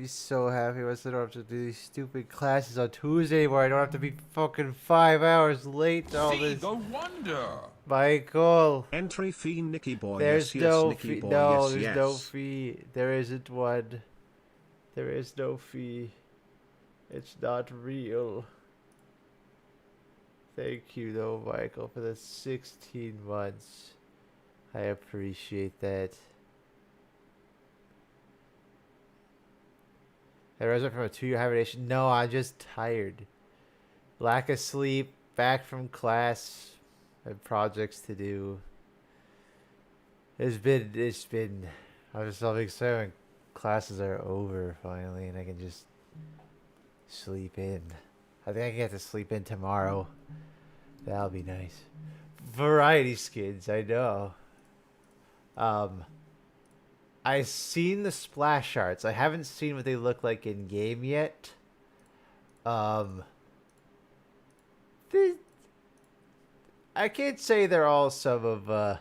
be so happy once I don't have to do these stupid classes on Tuesday where I don't have to be fucking 5 hours late to all See this. the wonder. Michael, Entry fee, Nicky boy. there's Yes, yes, no Nicky fee. boy. No, Yes, there's no yes. fee. There isn't one. There is no fee. It's not real. Thank you, though, Michael, for the 16 months. I appreciate that. I rose up from a 2-year hibernation. No, I'm just tired. Lack of sleep, back from class, and projects to do. I was so excited when classes are over finally and I can just sleep in. I think I can get to sleep in tomorrow. That'll be nice. Variety skins, I know. Um, I've seen the splash arts. I haven't seen what they look like in game yet. Um, they, I can't say they're all some of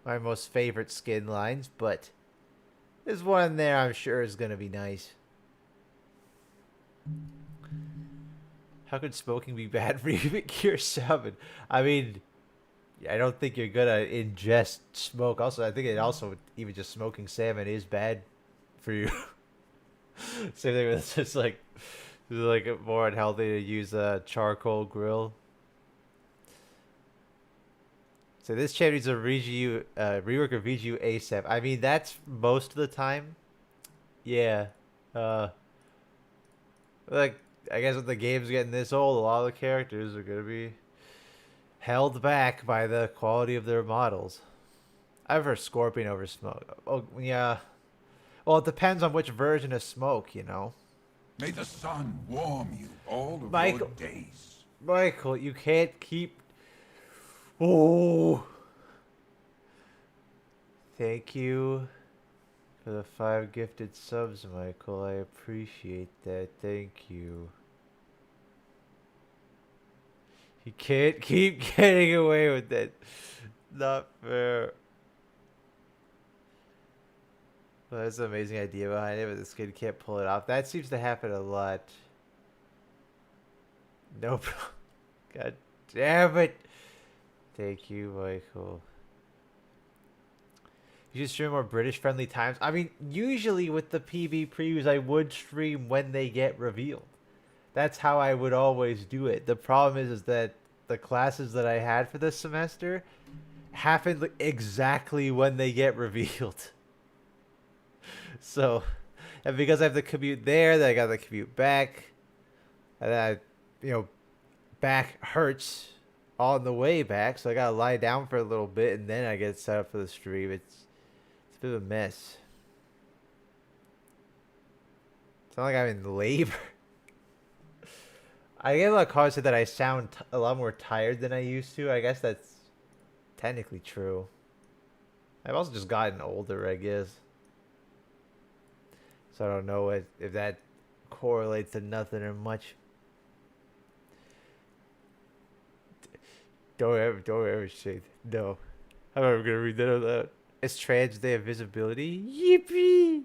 my most favorite skin lines, but there's one in there I'm sure is gonna be nice. How could smoking be bad for you, Gear 7? I mean, I don't think you're gonna ingest smoke. Also, I think it also, even just smoking salmon is bad for you. Same thing with it's like more unhealthy to use a charcoal grill. So this chap needs a rework of VGU ASAP. I mean, that's most of the time. Yeah. Uh, like, I guess when the game's getting this old, a lot of the characters are gonna be held back by the quality of their models. I prefer Scorpion over Smoke. Oh, yeah. Well, it depends on which version of Smoke, you know. May the sun warm you all of your Michael, days. Michael, you can't keep. Oh. Thank you for the 5 gifted subs, Michael. I appreciate that. Thank you. You can't keep getting away with that. Not fair. Well, that's an amazing idea behind it, but this kid can't pull it off. That seems to happen a lot. Nope. God damn it. Thank you, Michael. You should stream more British friendly times. I mean, usually with the PB previews, I would stream when they get revealed. That's how I would always do it. The problem is that the classes that I had for this semester happened exactly when they get revealed. So, and because I have the commute there, then I got the commute back, and then back hurts on the way back, so I gotta lie down for a little bit, and then I get set up for the stream. It's a bit of a mess. It's not like I'm in labor. I get a lot of comments that I sound a lot more tired than I used to. I guess that's technically true. I've also just gotten older, I guess. So I don't know if that correlates to nothing or much. Don't ever say that. No. I'm never gonna read that out loud. It's Trans Day of Visibility. Yippee!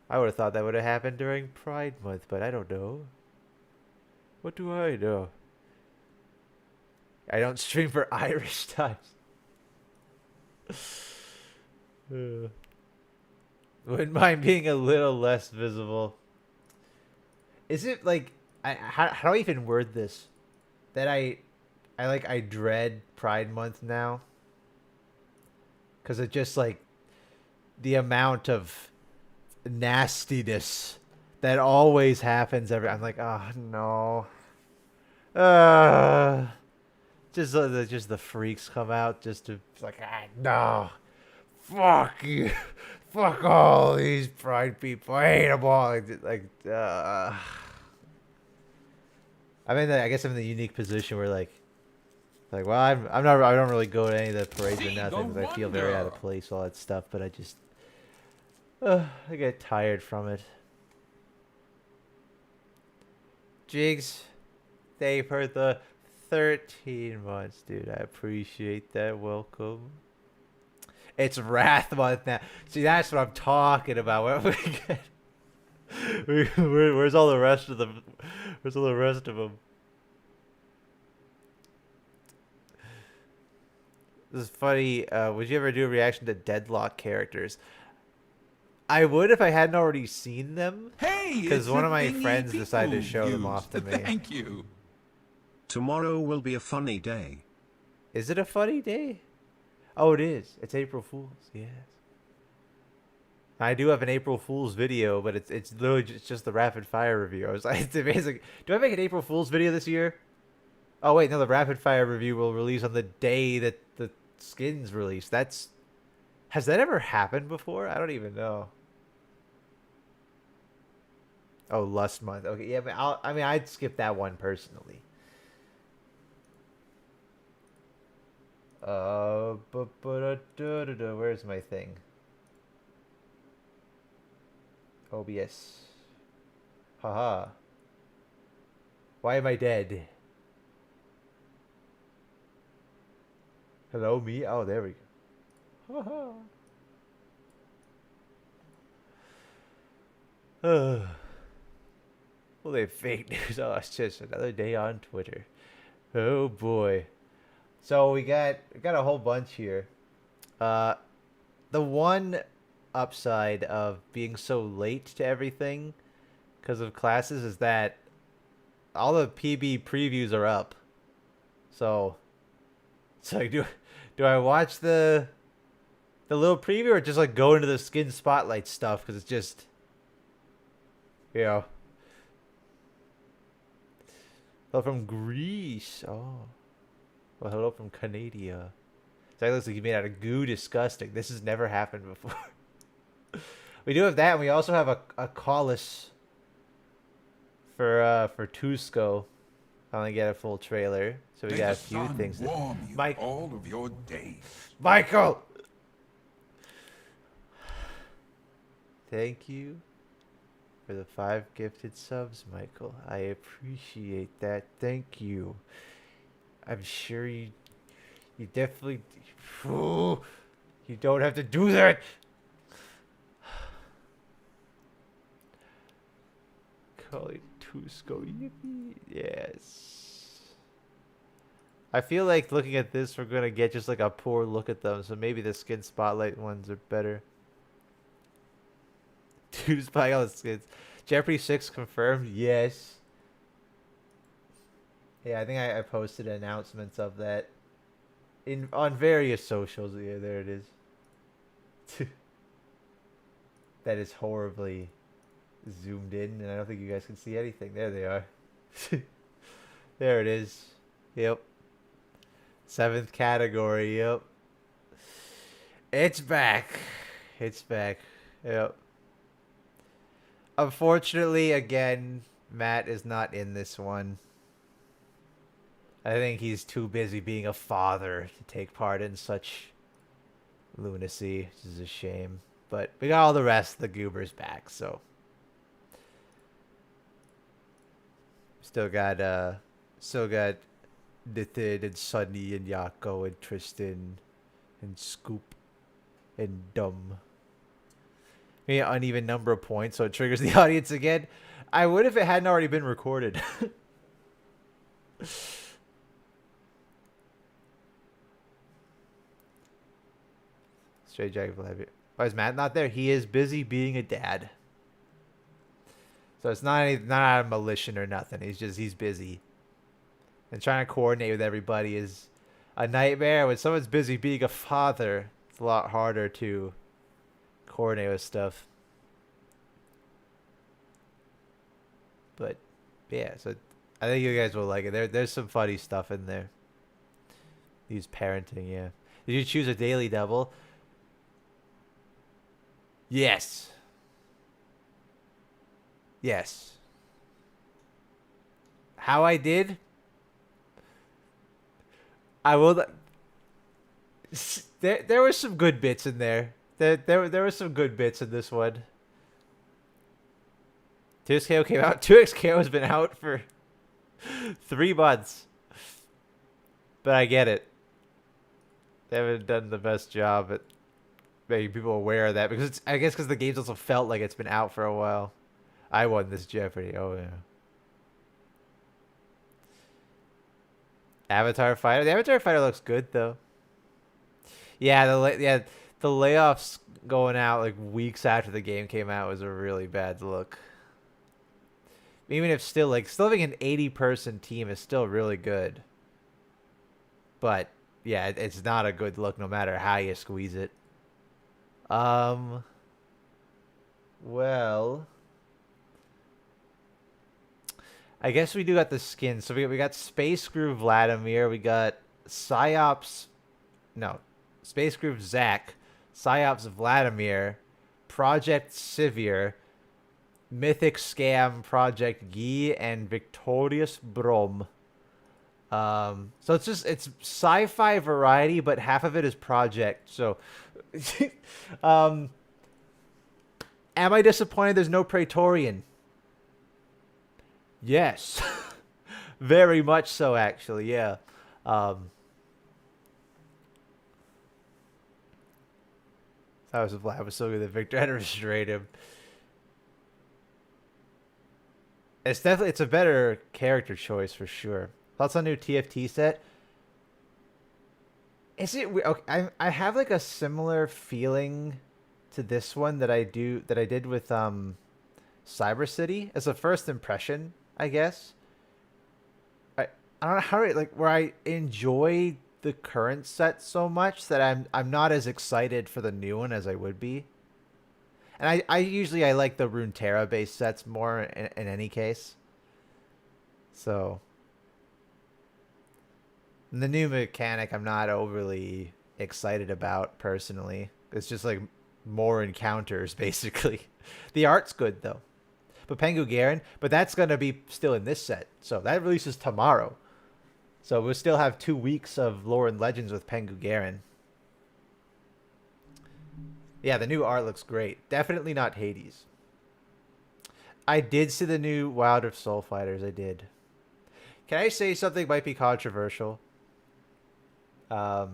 I would have thought that would have happened during Pride Month, but I don't know. What do I know? I don't stream for Irish times. Wouldn't mind being a little less visible. Is it like how do I even word this? That I dread Pride Month now. Cause it just like the amount of nastiness that always happens I'm like, oh no. Just the freaks come out just to like, no. Fuck you. Fuck all these pride people. I hate them all. I guess I'm in the unique position where well, I don't really go to any of the parades or See the nothing, but I feel very out of wonder. place, all that stuff. But I get tired from it. Jigs, thank you for the 13 months, dude. I appreciate that. Welcome. It's Wrath Month now. See, that's what I'm talking about. Where's all the rest of them? Where's all the rest of them? This is funny. Would you ever do a reaction to Deadlock characters? I would if I hadn't already seen them. Hey, Because it's one the of my thingy friends decided to people show them use. off to me. Thank you. Tomorrow will be a funny day. Is it a funny day? Oh, it is. It's April Fool's. Yes. I do have an April Fool's video, but it's literally just the rapid fire review. I was like, it's amazing. Do I make an April Fool's video this year? Oh wait, no. The rapid fire review will release on the day that the skins release. Has that ever happened before? I don't even know. Oh, Lust Month. Okay, yeah. I'd skip that one personally. Where's my thing? OBS. Haha. Why am I dead? Hello, me? Oh, there we go. Haha. Well, they fake news. Oh, it's just another day on Twitter. Oh boy. So we got a whole bunch here. The one upside of being so late to everything because of classes is that all the PB previews are up. So it's like, do I watch the little preview or just like go into the skin spotlight stuff because it's just, you know. Hello from Greece. Oh. Well, hello from Canada. That looks like you made out of goo. Disgusting. This has never happened before. We do have that, and we also have a Collis for Twosko. Finally get a full trailer, so we May got a the few sun things. warm you Mike, all of your days. Michael, thank you for the 5 gifted subs, Michael. I appreciate that. Thank you. I'm sure you definitely. Ooh, you don't have to do that. Call it Twosko. Yippee. Yes. I feel like looking at this, we're gonna get just like a poor look at them. So maybe the skin spotlight ones are better. Dude's buying all the skins. Jeopardy 6 confirmed. Yes. Yeah, I think I posted announcements of that on various socials. Yeah, there it is. That is horribly zoomed in, and I don't think you guys can see anything. There they are. There it is. Yep. 7th category. Yep. It's back. It's back. Yep. Unfortunately, again, Matt is not in this one. I think he's too busy being a father to take part in such lunacy, which is a shame. But we got all the rest of the goobers back, so still got Nathan and Sunny and Yako and Tristan and Scoop and Dumb. Maybe an uneven number of points, so it triggers the audience again. I would if it hadn't already been recorded. Straight Jack Flavia. Why is Matt not there? He is busy being a dad. So it's not out of malicious or nothing. He's busy. And trying to coordinate with everybody is a nightmare. When someone's busy being a father, it's a lot harder to coordinate with stuff. But yeah, so I think you guys will like it. There's some funny stuff in there. Use parenting, yeah. Did you choose a daily double? Yes. Yes. How I did? I will. There were some good bits in there. There were some good bits in this one. 2XKO came out. 2XKO has been out for 3 months. But I get it. They haven't done the best job at making people aware of that because I guess because the game's also felt like it's been out for a while. I won this Jeopardy. Oh yeah. Avatar Fighter. The Avatar Fighter looks good though. Yeah, the layoffs going out like weeks after the game came out was a really bad look. Even if still having an 80-person team is still really good. But yeah, it's not a good look no matter how you squeeze it. Well, I guess we do got the skins. So we got Space Groove Vladimir, we got Psyops, no, Space Groove Zach, Psyops Vladimir, Project Sivir, Mythic Scam Project Guy, and Victorious Brom. So it's sci-fi variety, but half of it is project. So, am I disappointed there's no Praetorian? Yes, very much so. Actually, yeah. I was so good that Victor had to restrain him. It's a better character choice for sure. Thoughts on new TFT set? Is it okay? I have like a similar feeling to this one that I did with Cyber City as a first impression, I guess. I don't know how like where I enjoy the current set so much that I'm not as excited for the new one as I would be. And I usually I like the Runeterra based sets more in any case. So the new mechanic I'm not overly excited about personally. It's just like more encounters basically. The art's good though. But Pengu Garen, but that's gonna be still in this set. So that releases tomorrow. So we'll still have 2 weeks of lore and legends with Pengu Garen. Yeah, the new art looks great. Definitely not Hades. I did see the new Wild Rift Soul Fighters. I did. Can I say something might be controversial? I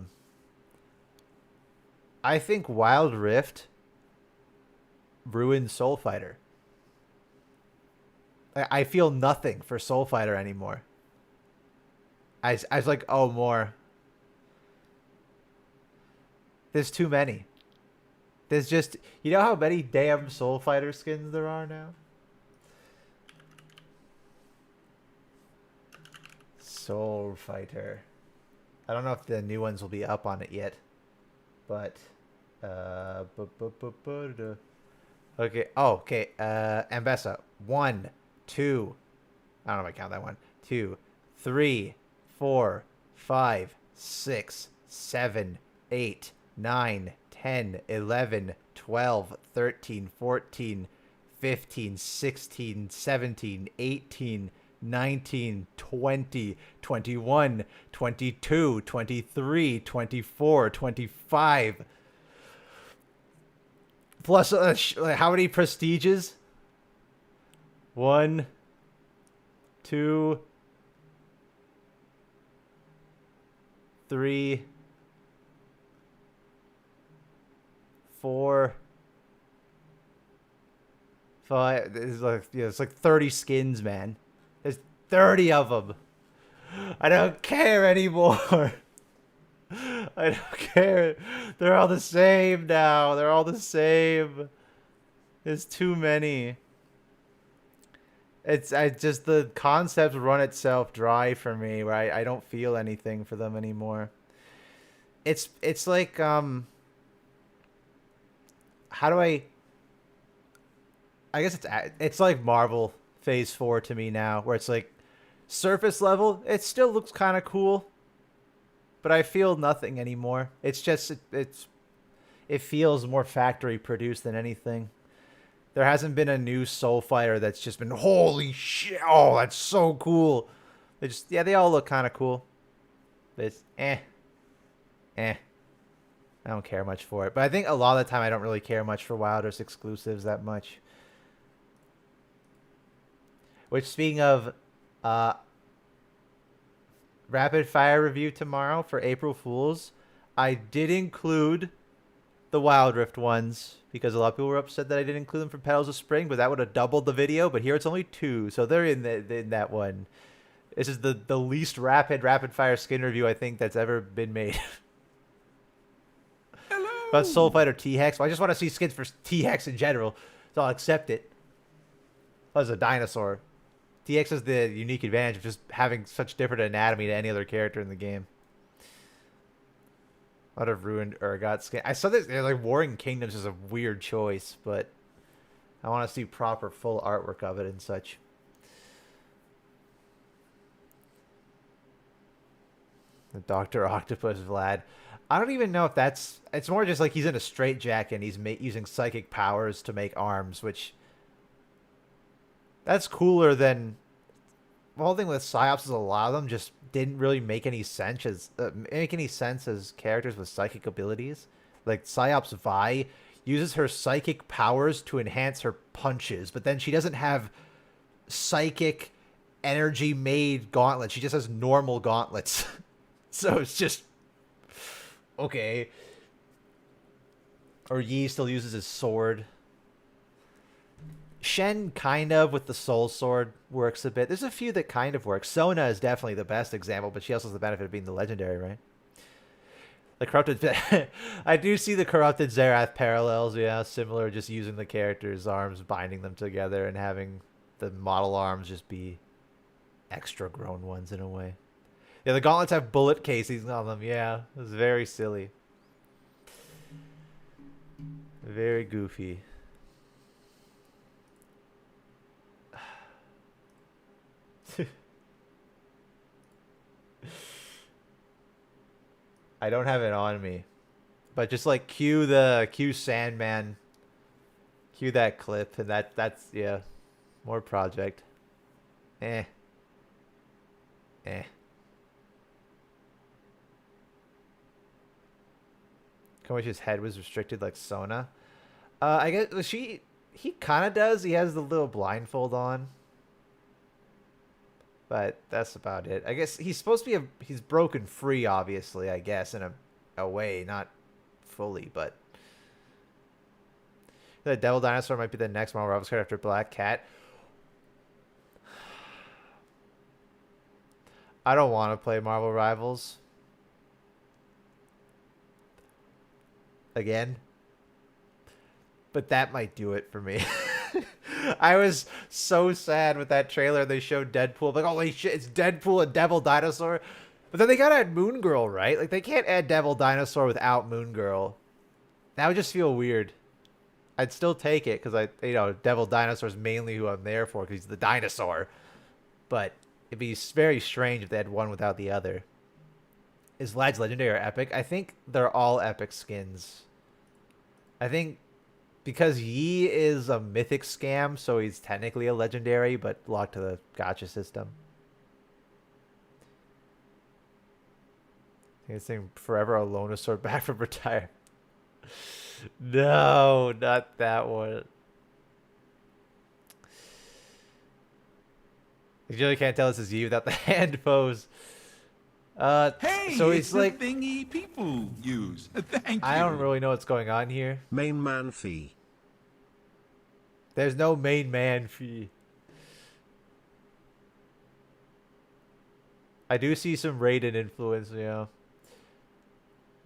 think Wild Rift ruined Soul Fighter. I feel nothing for Soul Fighter anymore. I was like, oh, more. There's too many. There's just, you know how many damn Soul Fighter skins there are now? Soul Fighter. I don't know if the new ones will be up on it yet. But, okay. Oh, okay. Ambessa. 1, 2. I don't know if I count that one. 2, 3, 4, 5, 6, 7, 8, 9, 10, 11, 12, 13, 14, 15, 16, 17, 18, 19, 20, 21, 22, 23, 24, 25. Plus, how many prestiges? 1, 2, 3, 4, 5. It's like 30 skins, man. There's 30 of them. I don't care anymore. I don't care. They're all the same now. They're all the same. There's too many. Just the concepts run itself dry for me, where I don't feel anything for them anymore. It's like how do I guess it's like Marvel Phase 4 to me now, where it's like surface level, it still looks kind of cool, but I feel nothing anymore. It's just it feels more factory produced than anything. There hasn't been a new Soul Fighter that's just been holy shit. Oh, that's so cool. They all look kind of cool. But it's I don't care much for it. But I think a lot of the time I don't really care much for Wild Rift exclusives that much. Which, speaking of, rapid fire review tomorrow for April Fools, I did include the Wild Rift ones because a lot of people were upset that I didn't include them for Petals of Spring, but that would have doubled the video. But here it's only 2, so they're in that one. This is the least rapid fire skin review I think that's ever been made. About Soul Fighter T-Hex. Well, I just want to see skins for T-Hex in general, so I'll accept it. As a dinosaur, T-Hex has the unique advantage of just having such different anatomy to any other character in the game. I would have ruined Urgot skin. I saw this, like, Warring Kingdoms is a weird choice, but I want to see proper full artwork of it and such. The Dr. Octopus Vlad. I don't even know if that's... It's more just like he's in a straitjacket and he's using psychic powers to make arms, which... That's cooler than... The whole thing with Psyops is a lot of them just didn't really make any sense as characters with psychic abilities. Like, Psyops Vi uses her psychic powers to enhance her punches, but then she doesn't have psychic energy-made gauntlets. She just has normal gauntlets. So it's just... Okay. Or Yi still uses his sword. Shen kind of with the soul sword works a bit. There's a few that kind of work. Sona is definitely the best example, but she also has the benefit of being the legendary, right? The corrupted... I do see the corrupted Zerath parallels, yeah. Similar, just using the character's arms, binding them together, and having the model arms just be extra grown ones in a way. Yeah, the gauntlets have bullet casings on them. Yeah, it was very silly. Very goofy. I don't have it on me. But just like cue Sandman. Cue that clip and that's yeah. More project. Eh. Koichi's head was restricted like Sona. I guess he kind of does. He has the little blindfold on. But that's about it. I guess he's supposed to be he's broken free, obviously, I guess, in a way, not fully, but the Devil Dinosaur might be the next Marvel Rivals card after Black Cat. I don't want to play Marvel Rivals again, but that might do it for me. I was so sad with that trailer. They showed Deadpool. I'm like, holy shit, it's Deadpool and Devil Dinosaur. But then they gotta add Moon Girl, right? Like, they can't add Devil Dinosaur without Moon Girl. That would just feel weird. I'd still take it because Devil Dinosaur is mainly who I'm there for because he's the dinosaur. But it'd be very strange if they had one without the other. Is Vlad's legendary or epic? I think they're all epic skins. I think because Yi is a mythic scam, so he's technically a legendary, but locked to the gacha system. I think it's saying Forever Alonosaur back from retire. No, not that one. You really can't tell this is Yi without the hand pose. Hey, so it's it's the like thingy people use. Thank you. I don't really know what's going on here. Main man fee. There's no main man fee. I do see some Raiden influence,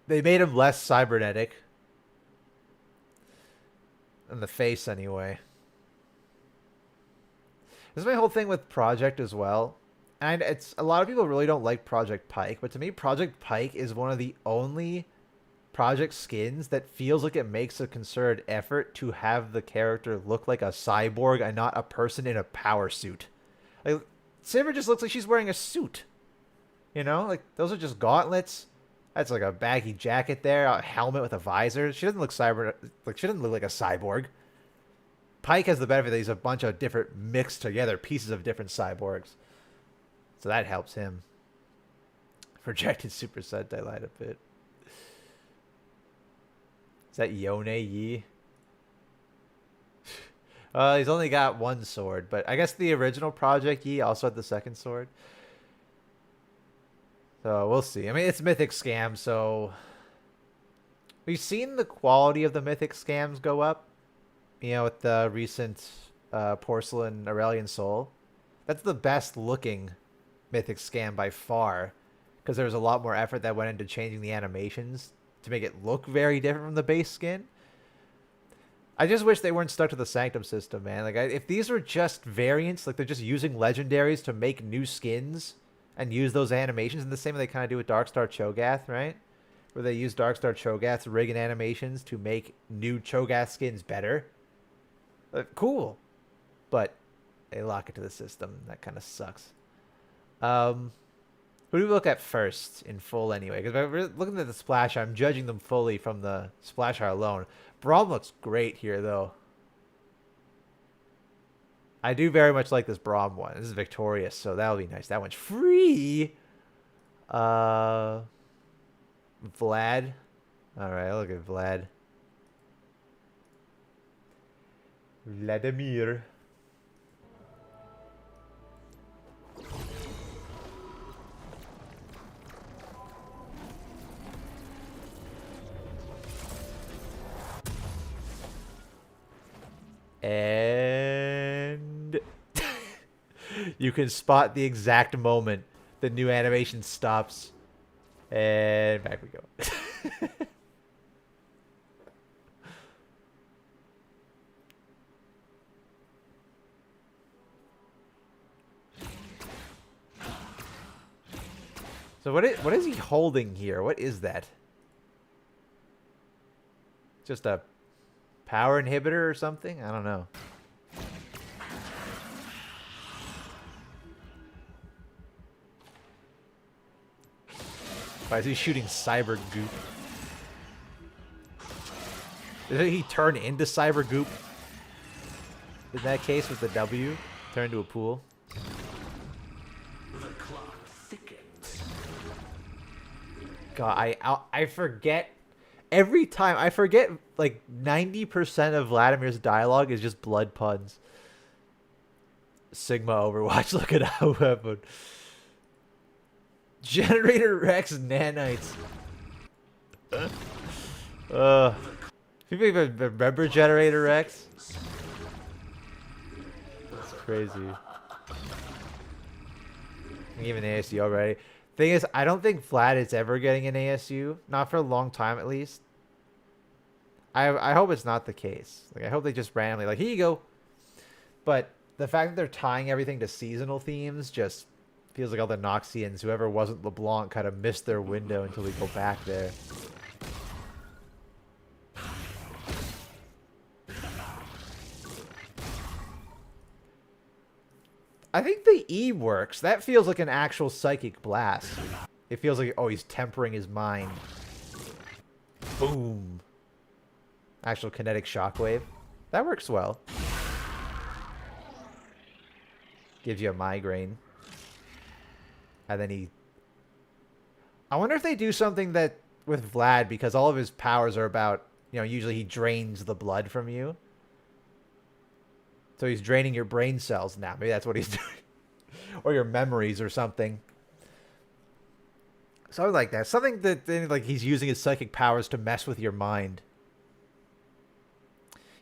They made him less cybernetic. In the face, anyway. This is my whole thing with Project as well. And it's a lot of people really don't like Project Pike, but to me, Project Pike is one of the only Project skins that feels like it makes a concerted effort to have the character look like a cyborg and not a person in a power suit. Like, Saber just looks like she's wearing a suit. Like, those are just gauntlets. That's like a baggy jacket there, a helmet with a visor. She doesn't look she doesn't look like a cyborg. Pike has the benefit that he's a bunch of different mixed together pieces of different cyborgs. So that helps him. Projected Super Sentai light a bit. Is that Yone Yi? He's only got one sword, but I guess the original Project Yi also had the second sword. So we'll see. I mean, it's Mythic Scam, so We've seen the quality of the mythic scams go up. You know, with the recent Porcelain Aurelian Soul. That's the best looking mythic scam by far. Because there was a lot more effort that went into changing the animations to make it look very different from the base skin. I just wish they weren't stuck to the Sanctum system, man. Like, if these were just variants, like they're just using legendaries to make new skins and use those animations in the same way they kind of do with Darkstar Cho'Gath, right? Where they use Darkstar Cho'Gath's rig and animations to make new Cho'Gath skins better. Cool. But they lock it to the system. That kind of sucks. Who do we look at first in full anyway? Because if we're looking at the splash, I'm judging them fully from the splash art alone. Braum looks great here, though. I do very much like this Braum one. This is victorious, so that'll be nice. That one's free. Vlad. All right, look at Vlad. Vladimir. And you can spot the exact moment the new animation stops. And back we go. So what is he holding here? What is that? Just a power inhibitor or something? I don't know. Why is he shooting cyber goop? Did he turn into cyber goop? In that case with the W? Turn into a pool? The clock thickens. God, I forget. Every time, I forget, like, 90% of Vladimir's dialogue is just blood puns. Sigma Overwatch, look at our weapon. Generator Rex nanites. People even remember Generator Rex? That's crazy. Even ASU already. Thing is, I don't think Vlad is ever getting an ASU. Not for a long time, at least. I hope it's not the case. Like, I hope they just randomly, like, here you go. But the fact that they're tying everything to seasonal themes just feels like all the Noxians, whoever wasn't LeBlanc, kind of missed their window until we go back there. I think the E works. That feels like an actual psychic blast. It feels like, oh, he's tempering his mind. Boom. Actual kinetic shockwave. That works well. Gives you a migraine. And then he... I wonder if they do something that with Vlad, because all of his powers are about, you know, usually he drains the blood from you. So he's draining your brain cells now. Maybe that's what he's doing. Or your memories or something. Something like that. Something that, like, he's using his psychic powers to mess with your mind.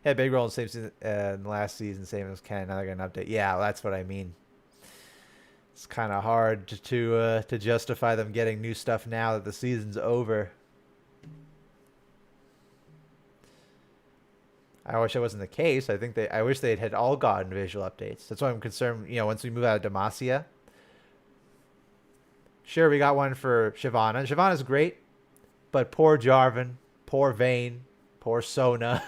Yeah, big role in the same season, in the last season, same as Ken. Now they're going to update. Yeah, well, that's what I mean. It's kind of hard to justify them getting new stuff now that the season's over. I wish that wasn't the case. I wish they'd had all gotten visual updates. That's why I'm concerned, you know, once we move out of Demacia. Sure, we got one for Shyvana. Shyvana's great, but poor Jarvan, poor Vayne, poor Sona.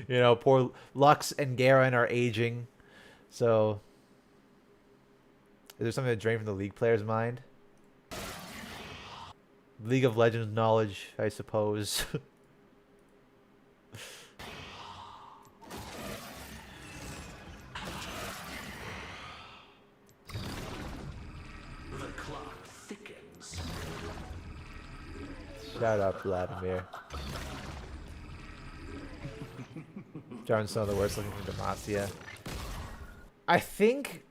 You know, poor Lux and Garen are aging. So, is there something to drain from the League player's mind? League of Legends knowledge, I suppose. The clock thickens. Shut up, Vladimir. Jarvan's some of the worst looking from Demacia. I think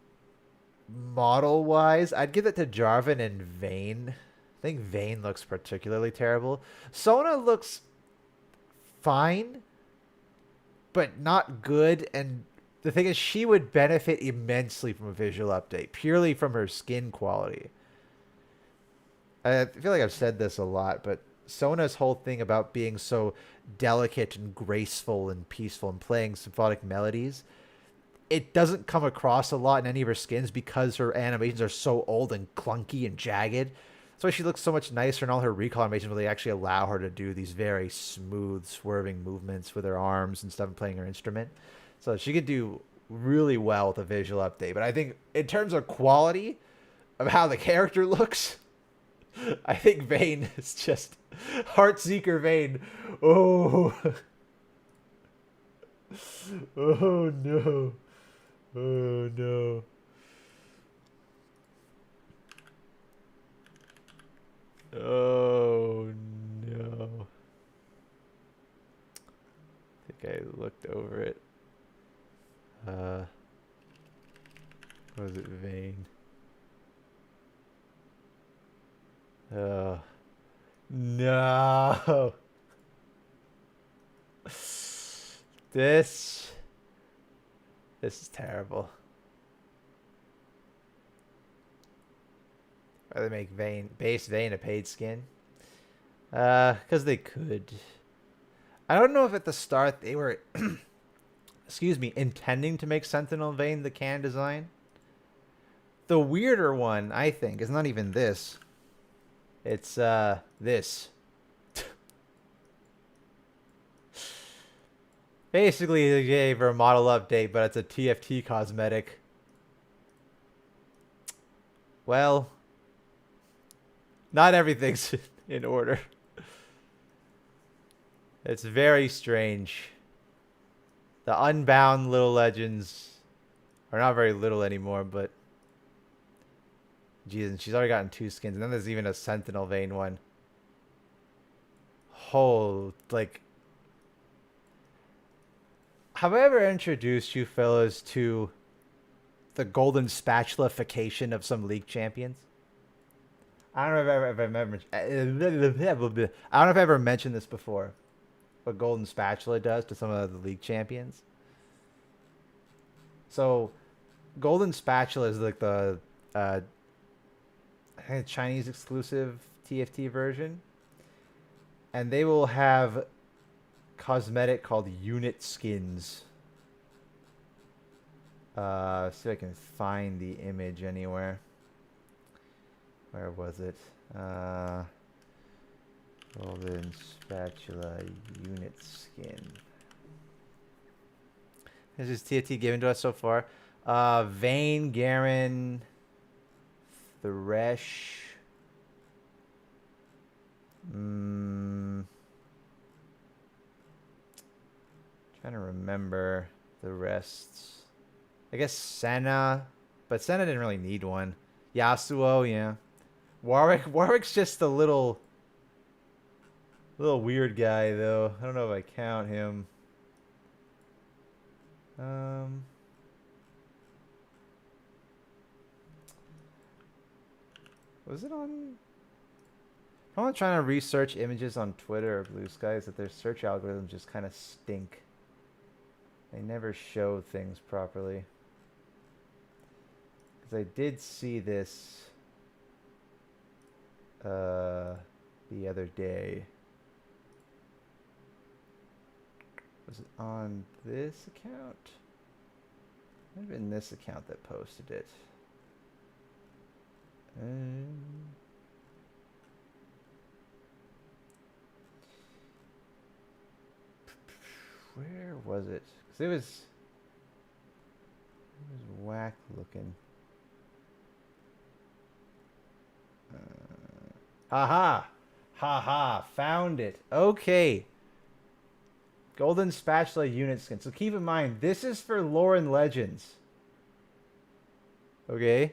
model-wise, I'd give it to Jarvan and Vayne. I think Vayne looks particularly terrible. Sona looks fine, but not good. And the thing is, she would benefit immensely from a visual update, purely from her skin quality. I feel like I've said this a lot, but Sona's whole thing about being so delicate and graceful and peaceful and playing symphonic melodies, it doesn't come across a lot in any of her skins because her animations are so old and clunky and jagged. That's why she looks so much nicer in all her recall animations, where they actually allow her to do these very smooth, swerving movements with her arms and stuff and playing her instrument. So she could do really well with a visual update. But I think in terms of quality of how the character looks, I think Vayne is just Heartseeker Vayne. Oh. Oh no. Oh no. Oh no. I think I looked over it. Was it Vayne? Oh no. This is terrible. Why they make base Vayne a paid skin? Because they could. I don't know if at the start they were, excuse me, intending to make Sentinel Vayne the can design. The weirder one, I think, is not even this. It's this. Basically, they gave her a model update, but it's a TFT cosmetic. Well, not everything's in order. It's very strange. The Unbound Little Legends are not very little anymore, but Jesus, she's already gotten 2 skins, and then there's even a Sentinel Vayne one. Like, have I ever introduced you fellas to the golden spatula-fication of some league champions? I don't know if I've ever mentioned this before. What golden spatula does to some of the league champions. So, golden spatula is like the I think Chinese exclusive TFT version, and they will have cosmetic called unit skins. See if I can find the image anywhere. Where was it? Golden spatula unit skin. This is TFT given to us so far. Vayne, Garen, Thresh. Trying to remember the rest. I guess Senna, but Senna didn't really need one. Yasuo, yeah. Warwick's just a little weird guy though. I don't know if I count him. Was it on? I'm not trying to research images on Twitter or Blue Skies that their search algorithms just kind of stink. They never show things properly. Because I did see this the other day. Was it on this account? Might have been this account that posted it. Where was it? Because it was whack looking. Haha! Haha! Found it. Okay. Golden spatula unit skin. So keep in mind, this is for lore and legends. Okay.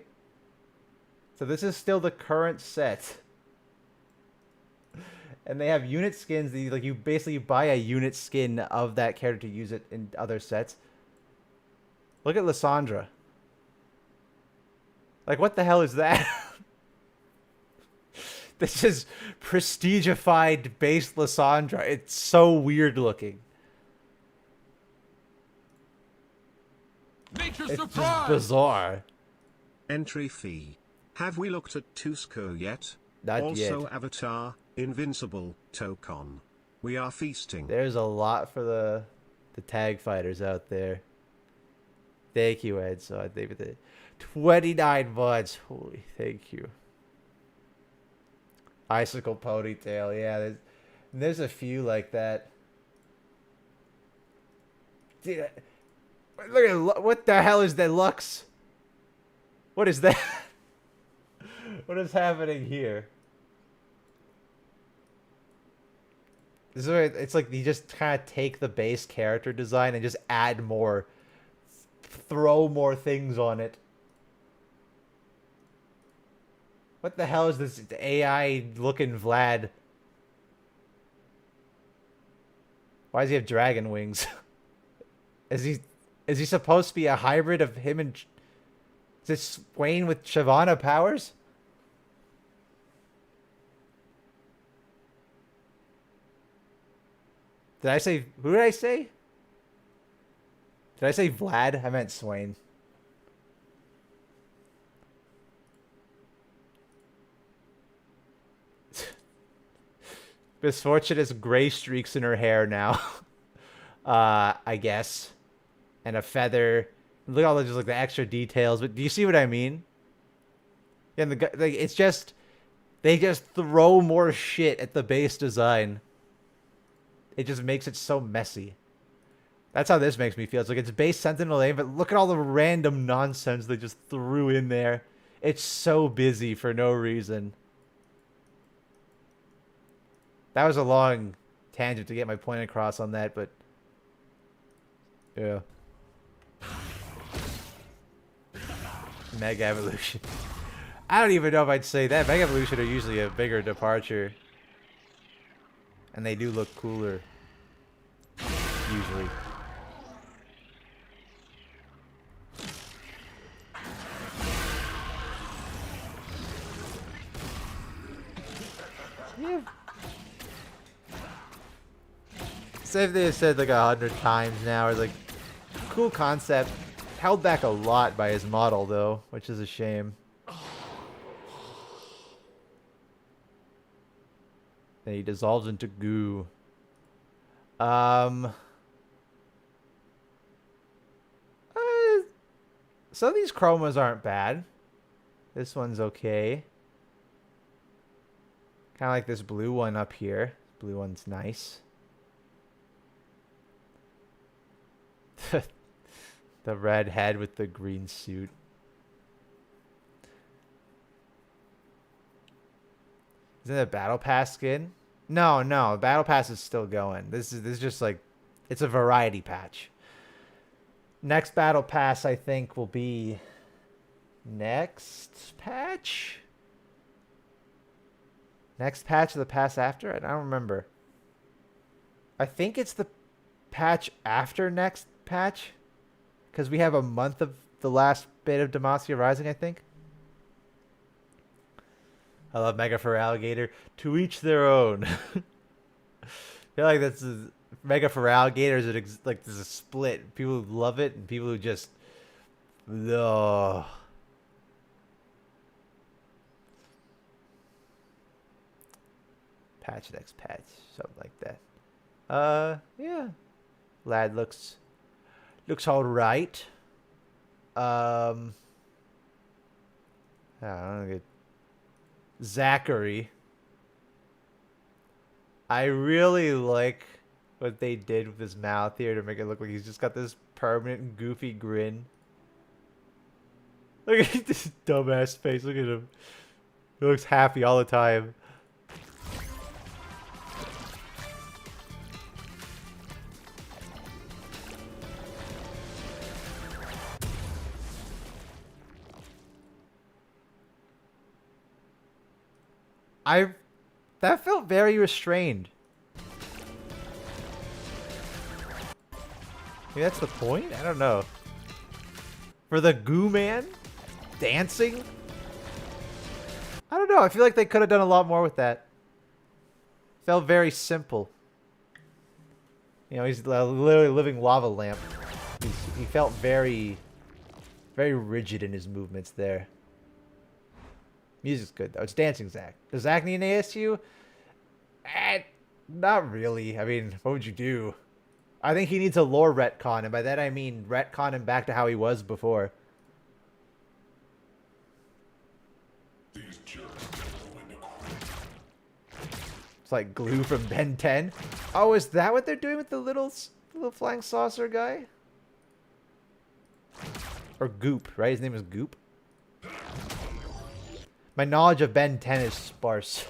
So this is still the current set. And they have unit skins that you basically buy a unit skin of that character to use it in other sets. Look at Lysandra. Like, what the hell is that? This is prestigified base Lysandra. It's so weird looking. Nature's It's just surprise. bizarre. Entry fee. Have we looked at Twosko yet? Not Also yet. Avatar, Invincible, Tokon. We are feasting. There's a lot for the tag fighters out there. Thank you, Ed. So I think the 29 months. Holy, thank you. Icicle ponytail. Yeah, there's a few like that. Dude, look at what the hell is that Lux? What is that? What is happening here? This is where it's like you just kind of take the base character design and just add more, throw more things on it. What the hell is this AI looking Vlad? Why does he have dragon wings? Is he supposed to be a hybrid of him and? Is this Wayne with Shyvana powers? Did I say, who did I say? Did I say Vlad? I meant Swain. Misfortune has gray streaks in her hair now. I guess. And a feather. Look at all the, just like the extra details. But do you see what I mean? Yeah, and like, it's just, they just throw more shit at the base design. It just makes it so messy. That's how this makes me feel. It's like it's base Sentinel aim, but look at all the random nonsense they just threw in there. It's so busy for no reason. That was a long tangent to get my point across on that, but yeah. Mega Evolution. I don't even know if I'd say that. Mega Evolution are usually a bigger departure. And they do look cooler. Usually. Yeah. Same thing I said like 100 times now. It's like, cool concept. Held back a lot by his model though, which is a shame. Then he dissolves into goo. Some of these chromas aren't bad. This one's okay. Kind of like this blue one up here. Blue one's nice. The red head with the green suit. Isn't it a battle pass skin? No, battle pass is still going. This is just like, it's a variety patch. Next battle pass I think will be next patch. Next patch of the pass after? I don't remember. I think it's the patch after next patch, because we have a month of the last bit of Demacia Rising, I think. I love Mega for Alligator. To each their own. I feel like that's Mega for Alligators. Like there's a split. People who love it and people who just no. Patch next patch, something like that. Yeah. Lad looks all right. I don't know. Zachary. I really like what they did with his mouth here to make it look like he's just got this permanent goofy grin. Look at this dumbass face. Look at him. He looks happy all the time. That felt very restrained. Maybe that's the point? I don't know. For the goo man? Dancing? I don't don't know. I feel like they could have done a lot more with that. Felt very simple. You know, he's literally a living lava lamp. He felt very, very rigid in his movements there. Music's good though. It's Dancing Zack. Does Zack need an ASU? Not really. I mean, what would you do? I think he needs a lore retcon, and by that I mean retcon him back to how he was before. It's like glue from Ben 10. Oh, is that what they're doing with the little flying saucer guy? Or Goop, right? His name is Goop. My knowledge of Ben 10 is sparse.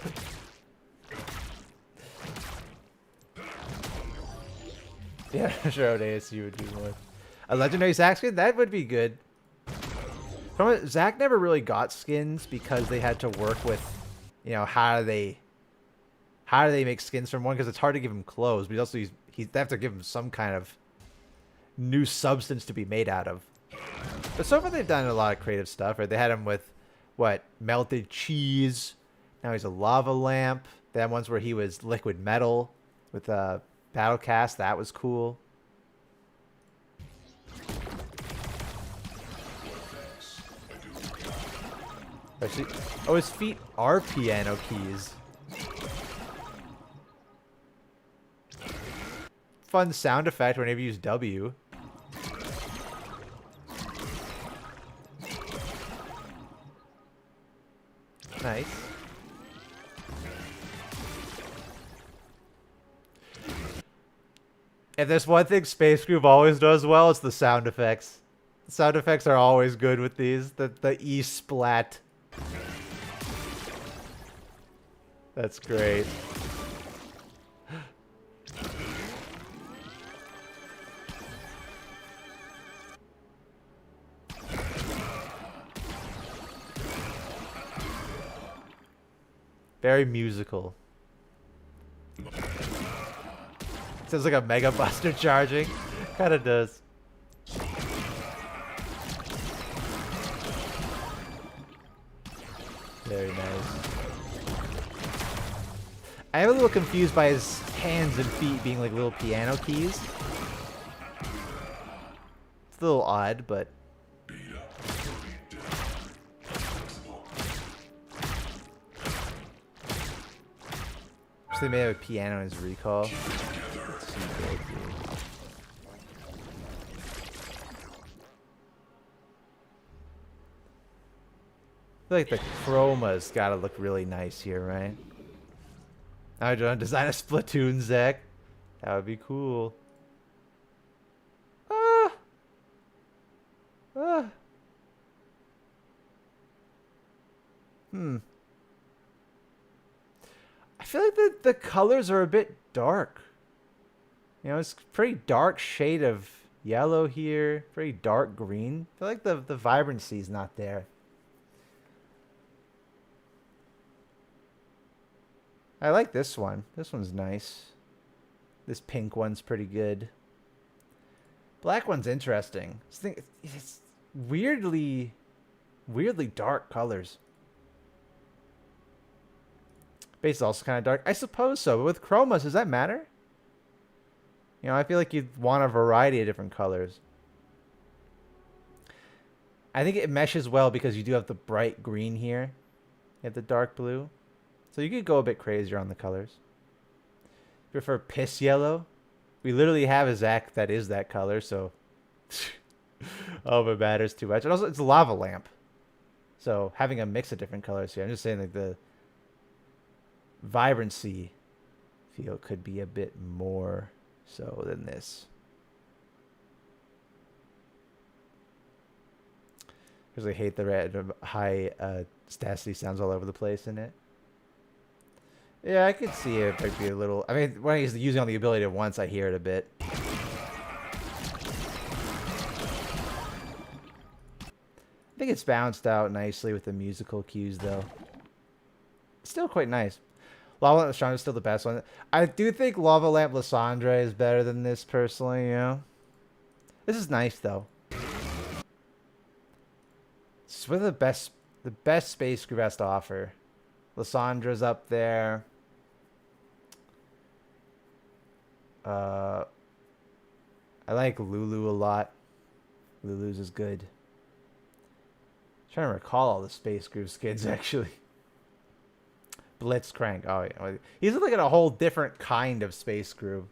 Yeah, sure, ASU would be more. A legendary Zack skin? That would be good. Zack never really got skins because they had to work with, you know, how do they make skins from one? Because it's hard to give him clothes, but they have to give him some kind of new substance to be made out of. But so far they've done a lot of creative stuff, right? They had him with, what, melted cheese. Now he's a lava lamp. They had ones where he was liquid metal with a battle cast. That was cool. Oh, his feet are piano keys. Fun sound effect whenever you use W. Nice. If there's one thing Space Groove always does well, it's the sound effects. The sound effects are always good with these. The E-splat. That's great. Very musical. Sounds like a Mega Buster charging. Kinda does. Very nice. I am a little confused by his hands and feet being like little piano keys. It's a little odd, but... They may have a piano in his recall. Let's see what I do. I feel like the chroma's gotta look really nice here, right? I don't design a Splatoon Zack. That would be cool. Ah! Ah! I feel like the colors are a bit dark. You know, it's a pretty dark shade of yellow here. Pretty dark green. I feel like the vibrancy is not there. I like this one. This one's nice. This pink one's pretty good. Black one's interesting. It's weirdly dark colors. Base is also kind of dark. I suppose so, but with chromas, does that matter? You know, I feel like you'd want a variety of different colors. I think it meshes well because you do have the bright green here. You have the dark blue. So you could go a bit crazier on the colors. Prefer piss yellow? We literally have a Zack that is that color, so... oh, it matters too much. And also, it's a lava lamp. So having a mix of different colors here. I'm just saying like the... vibrancy feel could be a bit more so than this. Because I hate the red high stasity sounds all over the place in it. Yeah, I could see it might be a little... I mean, when he's using on the ability once, I hear it a bit. I think it's balanced out nicely with the musical cues, though. Still quite nice. Lava Lamp Lysandra is still the best one. I do think Lava Lamp Lysandra is better than this, personally, you know? This is nice, though. It's one of the best Space Groove has to offer. Lyssandra's up there. I like Lulu a lot. Lulu's is good. Trying to recall all the Space Groove skins actually. Blitzcrank. Oh yeah, he's like in a whole different kind of Space Groove.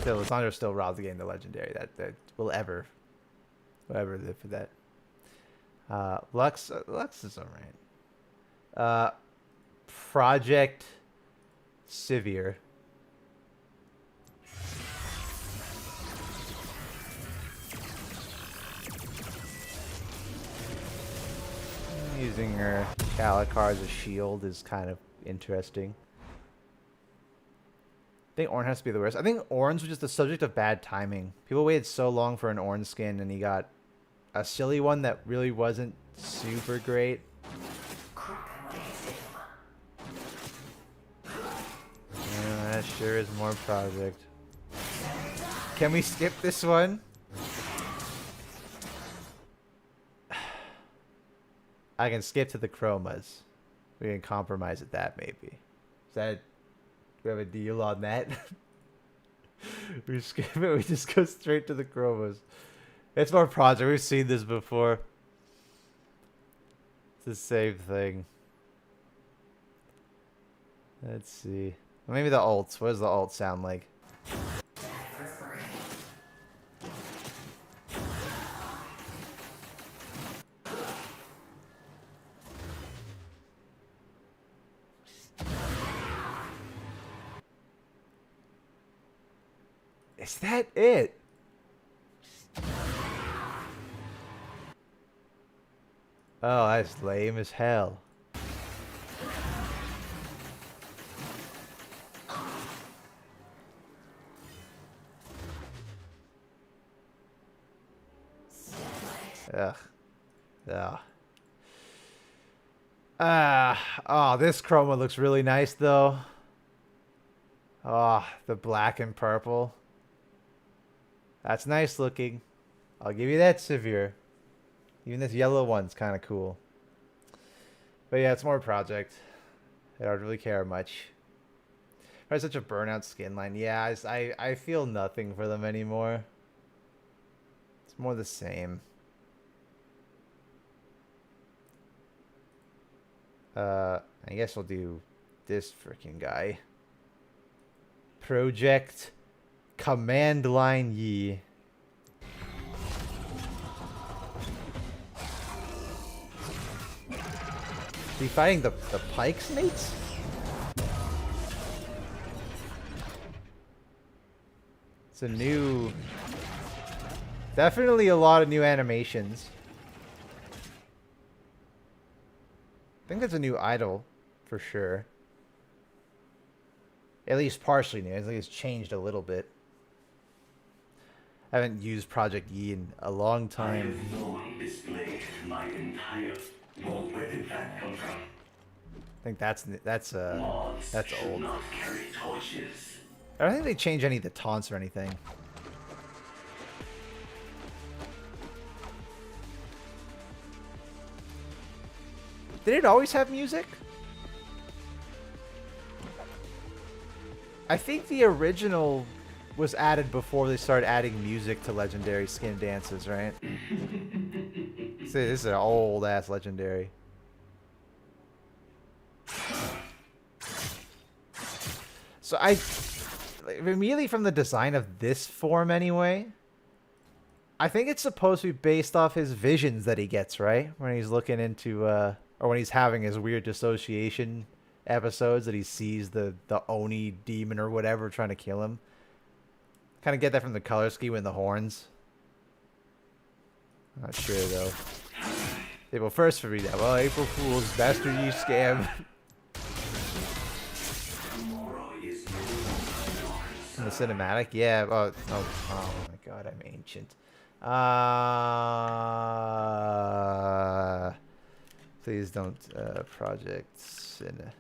Still, Lysandra still robs the game the legendary. That will ever live for that. Lux is alright. Project Sivir. Using her Calicar as a shield is kind of interesting. I think Ornn has to be the worst. I think Ornn's was just the subject of bad timing. People waited so long for an Ornn skin, and he got a silly one that really wasn't super great. Yeah, that sure is more project. Can we skip this one? I can skip to the chromas. We can compromise at that, maybe. Is that... we have a deal on that? We skip it, we just go straight to the chromas. It's more project. We've seen this before. It's the same thing. Let's see. Maybe the ults. What does the ult sound like? Is that it? Oh, that's lame as hell. Ugh. Ugh. Oh, this chroma looks really nice though. Oh, the black and purple. That's nice looking. I'll give you that, Severe. Even this yellow one's kind of cool. But yeah, it's more project. I don't really care much. Probably such a burnout skin line. Yeah, I feel nothing for them anymore. It's more the same. I guess we'll do this freaking guy. Project Command Line Yi. Is he fighting the Pikes mates? It's a new... definitely a lot of new animations. I think that's a new idol, for sure. At least partially new. I think it's changed a little bit. I haven't used Project Yi in a long time. I have known this blade my entire... Well, where did that come from? I think that's Mods should old. not carry torches. I don't think they change any of the taunts or anything. Did it always have music? I think the original was added before they started adding music to legendary skin dances, right? See, this is an old ass legendary. So immediately from the design of this form anyway, I think it's supposed to be based off his visions that he gets, right? When he's looking into, or when he's having his weird dissociation episodes that he sees the Oni demon or whatever trying to kill him. Kind of get that from the color scheme and the horns. Not sure though. Yeah, well, first for me that. Well, April Fool's, bastard you scam. In the cinematic, yeah. Oh my god, I'm ancient. Please don't project cinematic.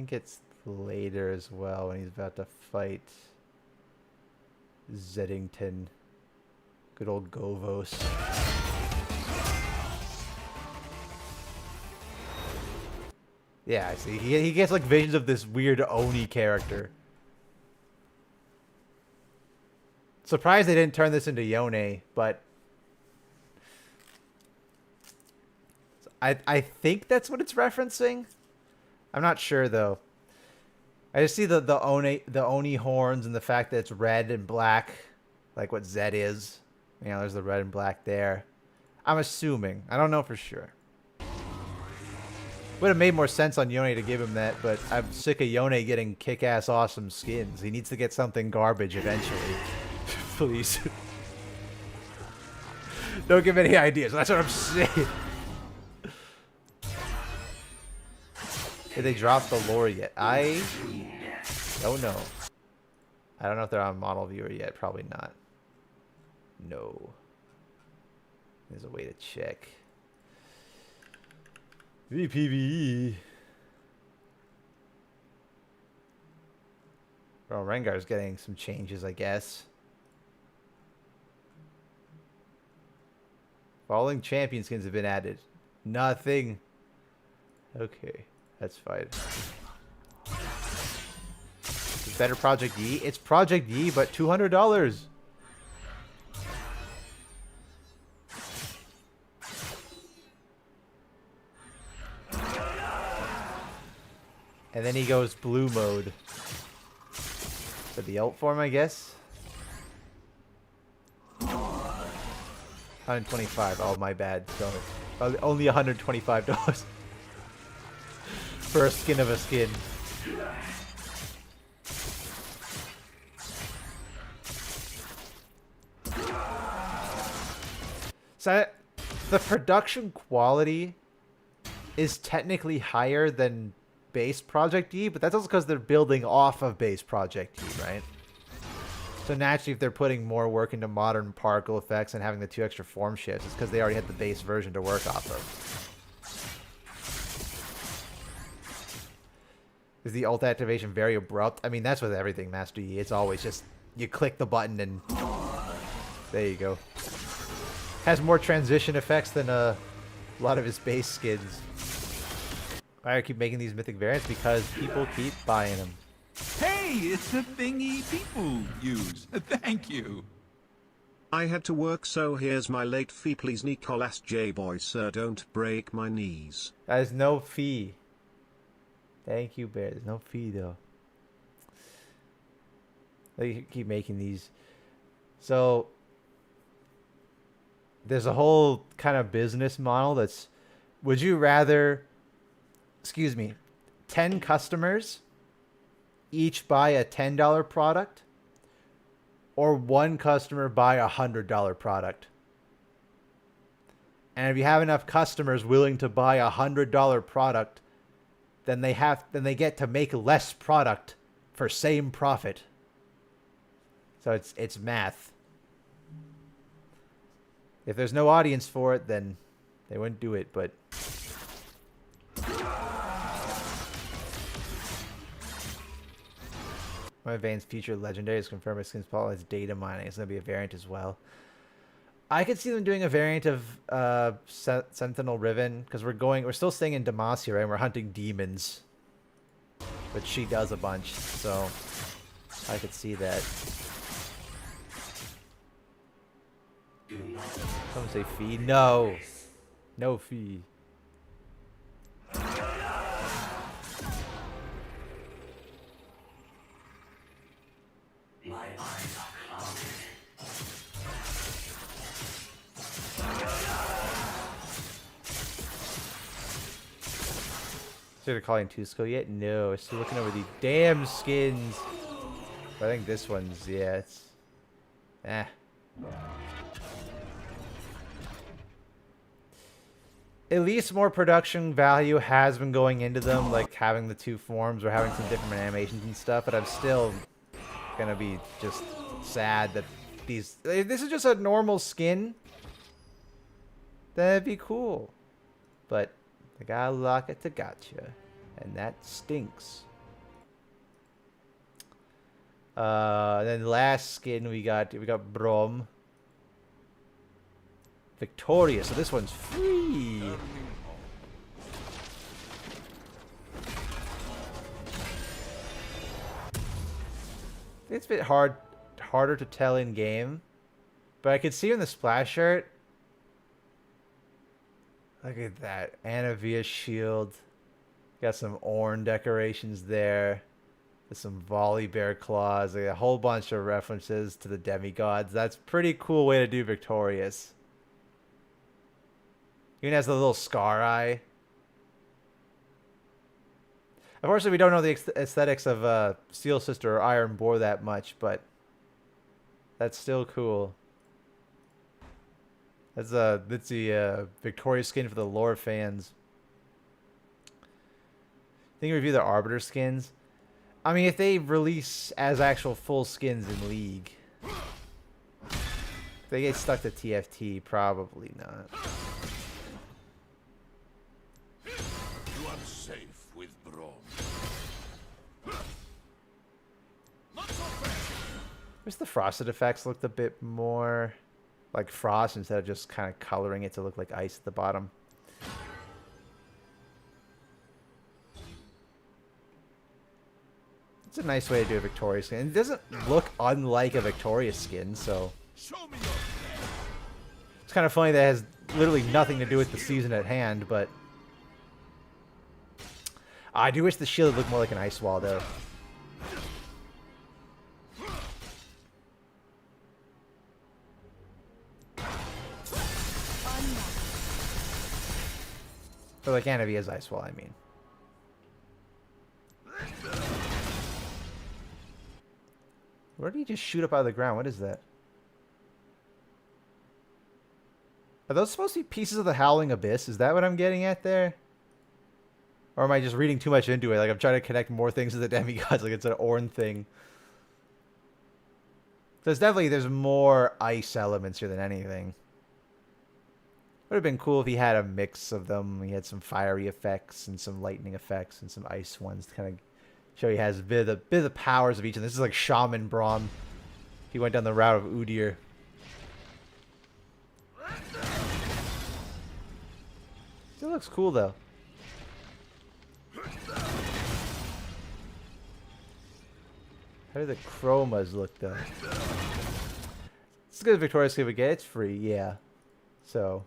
think it's later as well when he's about to fight Zeddington. Good old Govos. Yeah, I see. He gets like visions of this weird Oni character. Surprised they didn't turn this into Yone, but I think that's what it's referencing. I'm not sure though. I just see the Oni horns and the fact that it's red and black, like what Zed is. You know, there's the red and black there. I'm assuming. I don't know for sure. Would have made more sense on Yone to give him that, but I'm sick of Yone getting kick-ass awesome skins. He needs to get something garbage eventually. Please. Don't give any ideas. That's what I'm saying. Did they drop the lore yet? I don't know. I don't know if they're on model viewer yet. Probably not. No. There's a way to check. VPVE. Well, Rengar's getting some changes, I guess. Falling champion skins have been added. Nothing. Okay, that's fine. Is better Project E? It's Project E, but $200. And then he goes blue mode. For the ult form, I guess. 125. Oh, my bad. Sorry. Only $125 for a skin of a skin. So the production quality is technically higher than base Project E, but that's also because they're building off of base Project E, right? So naturally, if they're putting more work into modern particle effects and having the 2 extra form shifts, it's because they already had the base version to work off of. Is the ult activation very abrupt? I mean, that's with everything, Master Yi. It's always just, you click the button and there you go. Has more transition effects than a lot of his base skins. I keep making these mythic variants because people keep buying them. Hey, it's the thingy people use. Thank you. I had to work, so here's my late fee. Please, Nicolas J. Boy, sir, don't break my knees. There's no fee. Thank you, Bear. There's no fee, though. They keep making these. So, there's a whole kind of business model that's, would you rather, 10 customers each buy a $10 product, or one customer buy a $100 product? And if you have enough customers willing to buy a $100 product, then they get to make less product for same profit. So it's math. If there's no audience for it, then they wouldn't do it, but one of Vane's future legendaries confirmed his skin's Paul as data mining. It's going to be a variant as well. I could see them doing a variant of Sentinel Riven, because we're still staying in Demacia, right? And we're hunting demons, but she does a bunch, so I could see that. Someone say fee? No, no fee. My eyes are clouded. Started calling Twosko yet? No, still looking over the damn skins. But I think this one's, yeah, it's at least more production value has been going into them, like having the 2 forms or having some different animations and stuff, but I'm still gonna be just sad that this is just a normal skin. That'd be cool. But they gotta lock it to gotcha. And that stinks. Then last skin we got Brom. Victoria, so this one's free. It's a bit harder to tell in game, but I could see in the splash art. Look at that, Anavia shield. Got some Ornn decorations there. There's some volley bear claws. Like a whole bunch of references to the demigods. That's a pretty cool way to do Victorious. Even has the little scar eye. Unfortunately, we don't know the aesthetics of Steel Sister or Iron Boar that much, but that's still cool. That's the Victoria skin for the lore fans. I think we review the Arbiter skins. I mean, if they release as actual full skins in League, if they get stuck to TFT, probably not. You are safe with Brom. Not so fast. Wish the frosted effects looked a bit more like frost instead of just kind of coloring it to look like ice at the bottom. It's a nice way to do a Victoria skin. It doesn't look unlike a Victoria skin, so Show me your hand. it's kind of funny that it has literally nothing to do with the season at hand, but I do wish the shield looked more like an ice wall, though. Or like Anavia's ice wall, I mean. Where did he just shoot up out of the ground? What is that? Are those supposed to be pieces of the Howling Abyss? Is that what I'm getting at there? Or am I just reading too much into it? Like I'm trying to connect more things to the demigods, like it's an Ornn thing. There's more ice elements here than anything. Would have been cool if he had a mix of them. He had some fiery effects and some lightning effects and some ice ones to kind of show he has a bit of the powers of each. And this is like Shaman Braum. He went down the route of Udyr. Still looks cool though. How do the chromas look though? It's as good as Victoria's Secret get. It's free, yeah. So,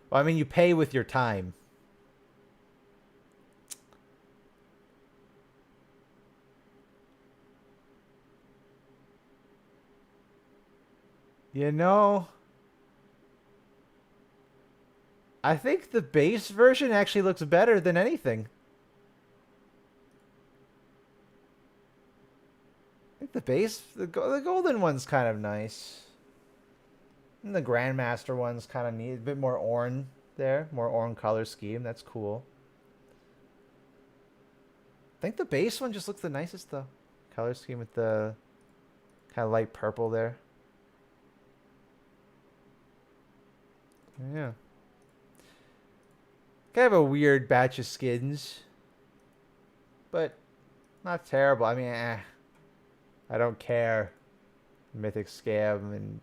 well, I mean, you pay with your time. You know, I think the base version actually looks better than anything. I think the base, the golden one's kind of nice. And the Grandmaster one's kind of neat. A bit more Ornn there. More Ornn color scheme. That's cool. I think the base one just looks the nicest, though. Color scheme with the kind of light purple there. Yeah. Kind of a weird batch of skins. But not terrible. I mean, I don't care. Mythic Scab and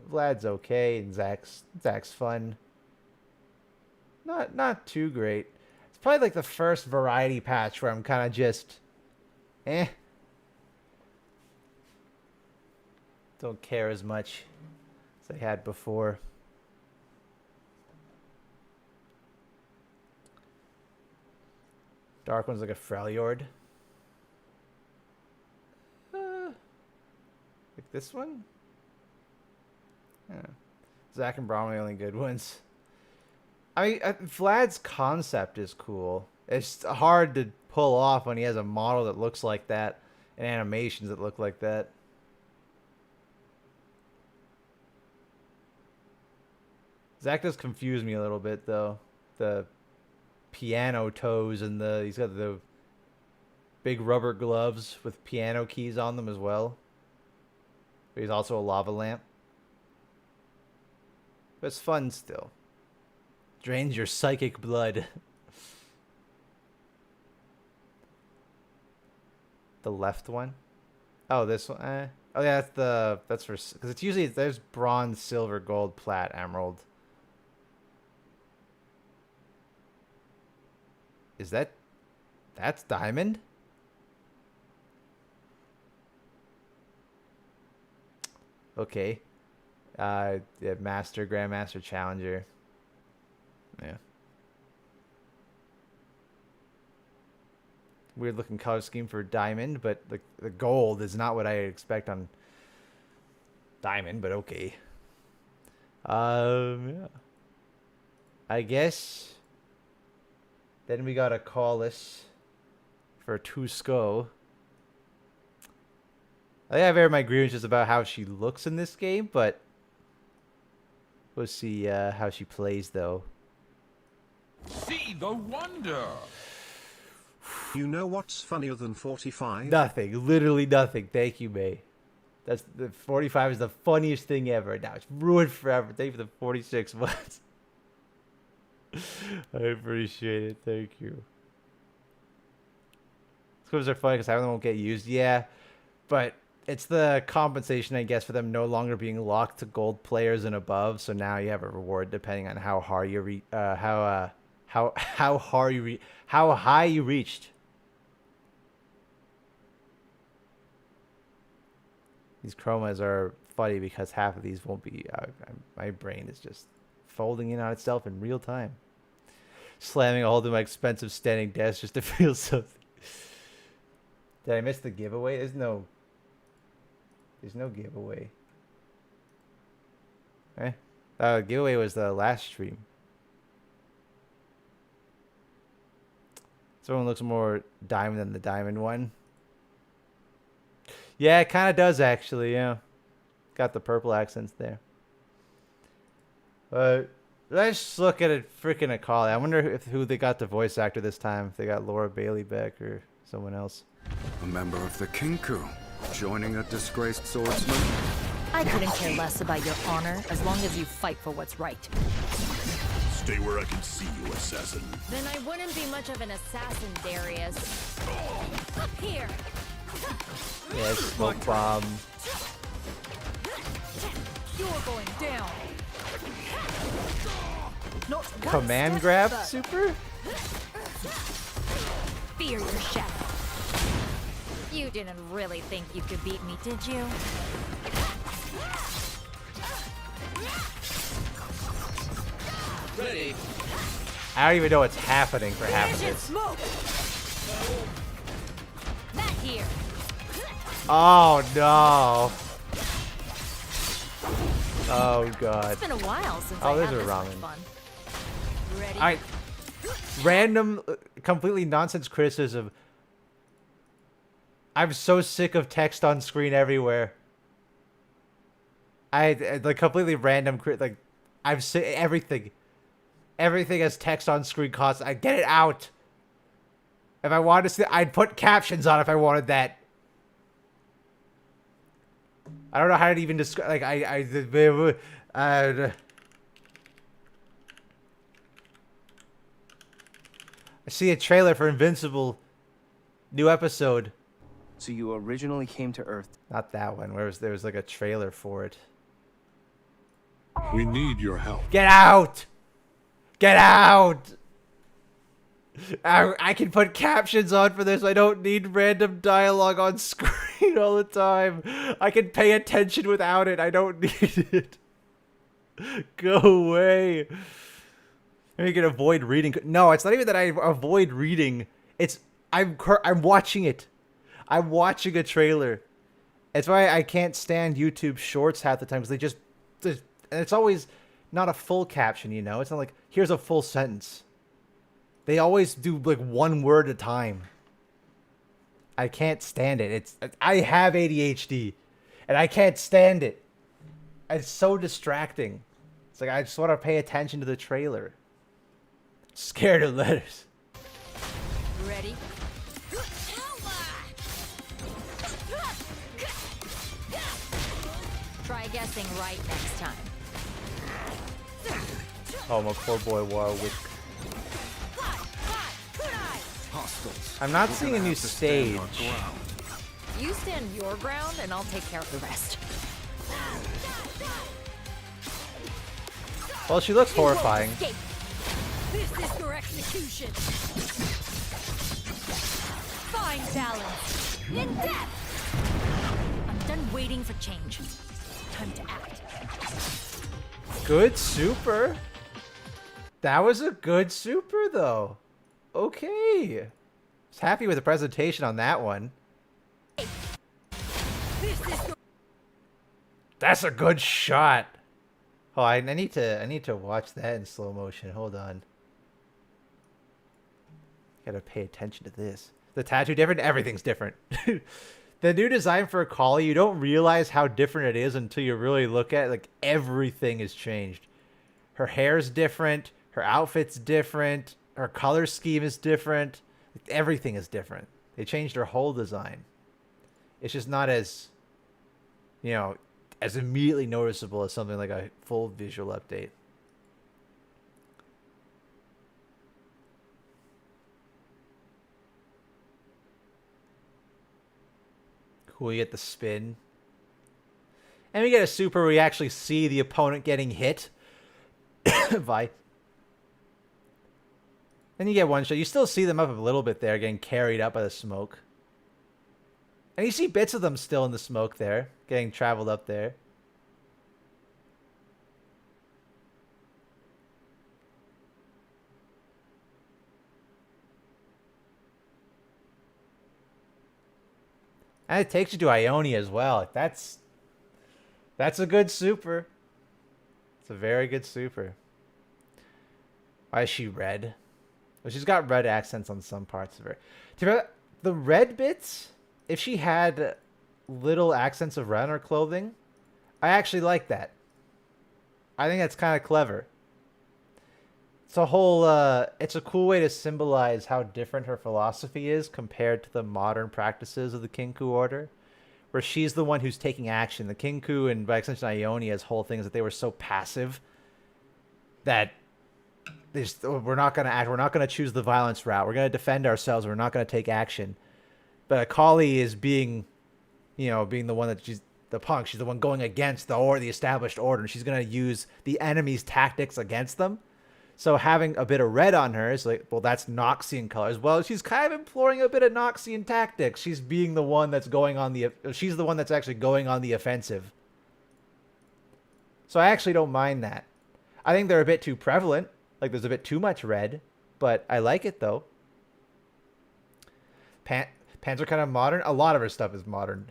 Vlad's okay, and Zack's fun. Not too great. It's probably like the first variety patch where I'm kind of just, don't care as much as I had before. Dark one's like a Freljord. Like this one? Yeah. Zack and Braum are the only good ones. I mean, Vlad's concept is cool. It's hard to pull off when he has a model that looks like that and animations that look like that. Zack does confuse me a little bit, though. The piano toes and he's got the big rubber gloves with piano keys on them as well. But he's also a lava lamp. But it's fun still. Drains your psychic blood. The left one. Oh, this one. Oh yeah, that's for because it's usually there's bronze, silver, gold, plat, emerald. Is that's diamond? Okay. Yeah, master, grandmaster, challenger. Yeah. Weird looking color scheme for diamond, but the gold is not what I expect on diamond, but okay. Yeah. I guess then we got a call us for Twosko. I have air my grievances about how she looks in this game, but we'll see how she plays though. See the wonder. You know what's funnier than 45? Nothing, literally nothing. Thank you, May. That's the 45 is the funniest thing ever. Now it's ruined forever. Thank you for the 46 months. I appreciate it. Thank you. Squibs are funny because I won't get used. Yeah, but it's the compensation, I guess, for them no longer being locked to gold players and above. So now you have a reward depending on how hard you how high you reached. These chromas are funny because half of these won't be. My brain is just folding in on itself in real time. Slamming a hole through my expensive standing desk just to feel something. Did I miss the giveaway? There's no giveaway. Eh? Giveaway was the last stream. This one looks more diamond than the diamond one. Yeah, it kind of does actually, yeah. Got the purple accents there. Let's look at a freaking Akali. I wonder who they got the voice actor this time. If they got Laura Bailey back or someone else. A member of the Kinku, joining a disgraced swordsman? I couldn't care less about your honor as long as you fight for what's right. Stay where I can see you, assassin. Then I wouldn't be much of an assassin, Darius. Up here! Yeah, smoke bomb. You're going down. Not Command step grab further. super? Fear your shadow. You didn't really think you could beat me, did you? Ready. I don't even know what's happening for half of Vision this. smoke! Not here. Oh no. Oh god. It's been a while since Oh, I there's had a this much ramen. fun. Ready? Alright. Random, completely nonsense criticism. I'm so sick of text on screen everywhere. Like completely random, like I'm sick. Everything has text on screen costs. I get it out. If I wanted to see, I'd put captions on if I wanted that. I don't know how to even describe. Like I see a trailer for Invincible, new episode. So you originally came to Earth. Not that one. There was like a trailer for it. We need your help. Get out! Get out! I can put captions on for this. I don't need random dialogue on screen all the time. I can pay attention without it. I don't need it. Go away. You can avoid reading. No, it's not even that I avoid reading. It's I'm watching it. I'm watching a trailer. It's why I can't stand YouTube Shorts half the time because and it's always not a full caption, you know? It's not like, here's a full sentence. They always do like one word at a time. I can't stand it. I have ADHD and I can't stand it. It's so distracting. It's like I just want to pay attention to the trailer. Scared of letters. Ready? Try guessing right next time. Oh, my poor boy Warwick. Hostiles. I'm not seeing a new Have to stand stage. our ground. You stand your ground, and I'll take care of the rest. Well, she looks You won't horrifying. escape. This is your execution. Find balance in death. I'm done waiting for change. Time to act. Good super. That was a good super, though. Okay. Was happy with the presentation on that one. This is your That's a good shot. Oh, I need to watch that in slow motion. Hold on. Gotta pay attention to this. The tattoo different? Everything's different. The new design for Akali, you don't realize how different it is until you really look at it. Like, everything has changed. Her hair's different. Her outfit's different. Her color scheme is different. Everything is different. They changed her whole design. It's just not as, you know, as immediately noticeable as something like a full visual update. Cool, you get the spin. And we get a super where we actually see the opponent getting hit by. Then you get one shot. You still see them up a little bit there, getting carried up by the smoke. And you see bits of them still in the smoke there, getting traveled up there. And it takes you to Ione as well. That's a good super. It's a very good super. Why is she red? Well, she's got red accents on some parts of her. The red bits, if she had little accents of red on her clothing, I actually like that. I think that's kind of clever. It's a whole, it's a cool way to symbolize how different her philosophy is compared to the modern practices of the Kinku Order, where she's the one who's taking action. The Kinku and by extension Ionia's whole thing is that they were so passive that we're not going to act. We're not going to choose the violence route. We're going to defend ourselves. We're not going to take action. But Akali is being the one that she's the punk. She's the one going against the established order. And she's going to use the enemy's tactics against them. So having a bit of red on her is like, well, that's Noxian colors. Well, she's kind of employing a bit of Noxian tactics. She's being the one that's she's the one that's actually going on the offensive. So I actually don't mind that. I think they're a bit too prevalent. Like, there's a bit too much red, but I like it though. Pants are kind of modern. A lot of her stuff is modern.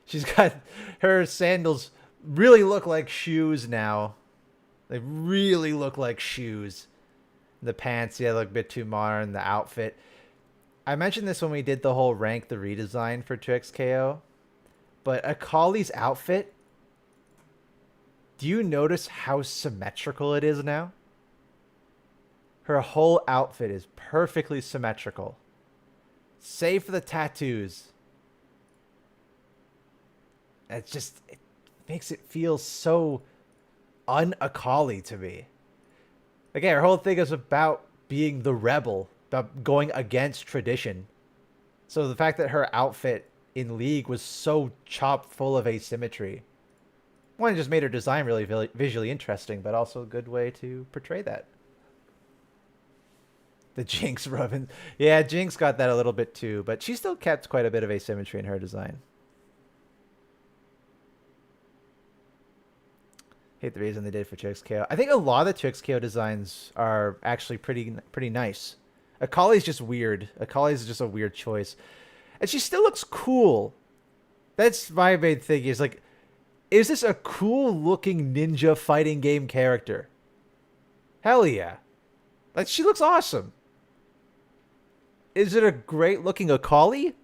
She's got her sandals really look like shoes now. They really look like shoes. The pants, yeah, look a bit too modern. The outfit. I mentioned this when we did the whole rank the redesign for 2XKO. But Akali's outfit, do you notice how symmetrical it is now? Her whole outfit is perfectly symmetrical. Save for the tattoos. It makes it feel so un-Akali to me. Again, her whole thing is about being the rebel, about going against tradition. So the fact that her outfit in League was so chock full of asymmetry, one, just made her design really visually interesting, but also a good way to portray that. The Jinx rubbing. Yeah, Jinx got that a little bit too, but she still kept quite a bit of asymmetry in her design. Hate the reason they did for 2XKO. I think a lot of the 2XKO designs are actually pretty nice. Akali's just weird. Akali's just a weird choice. And she still looks cool. That's my main thing is like, is this a cool looking ninja fighting game character? Hell yeah. Like, she looks awesome. Is it a great looking Akali?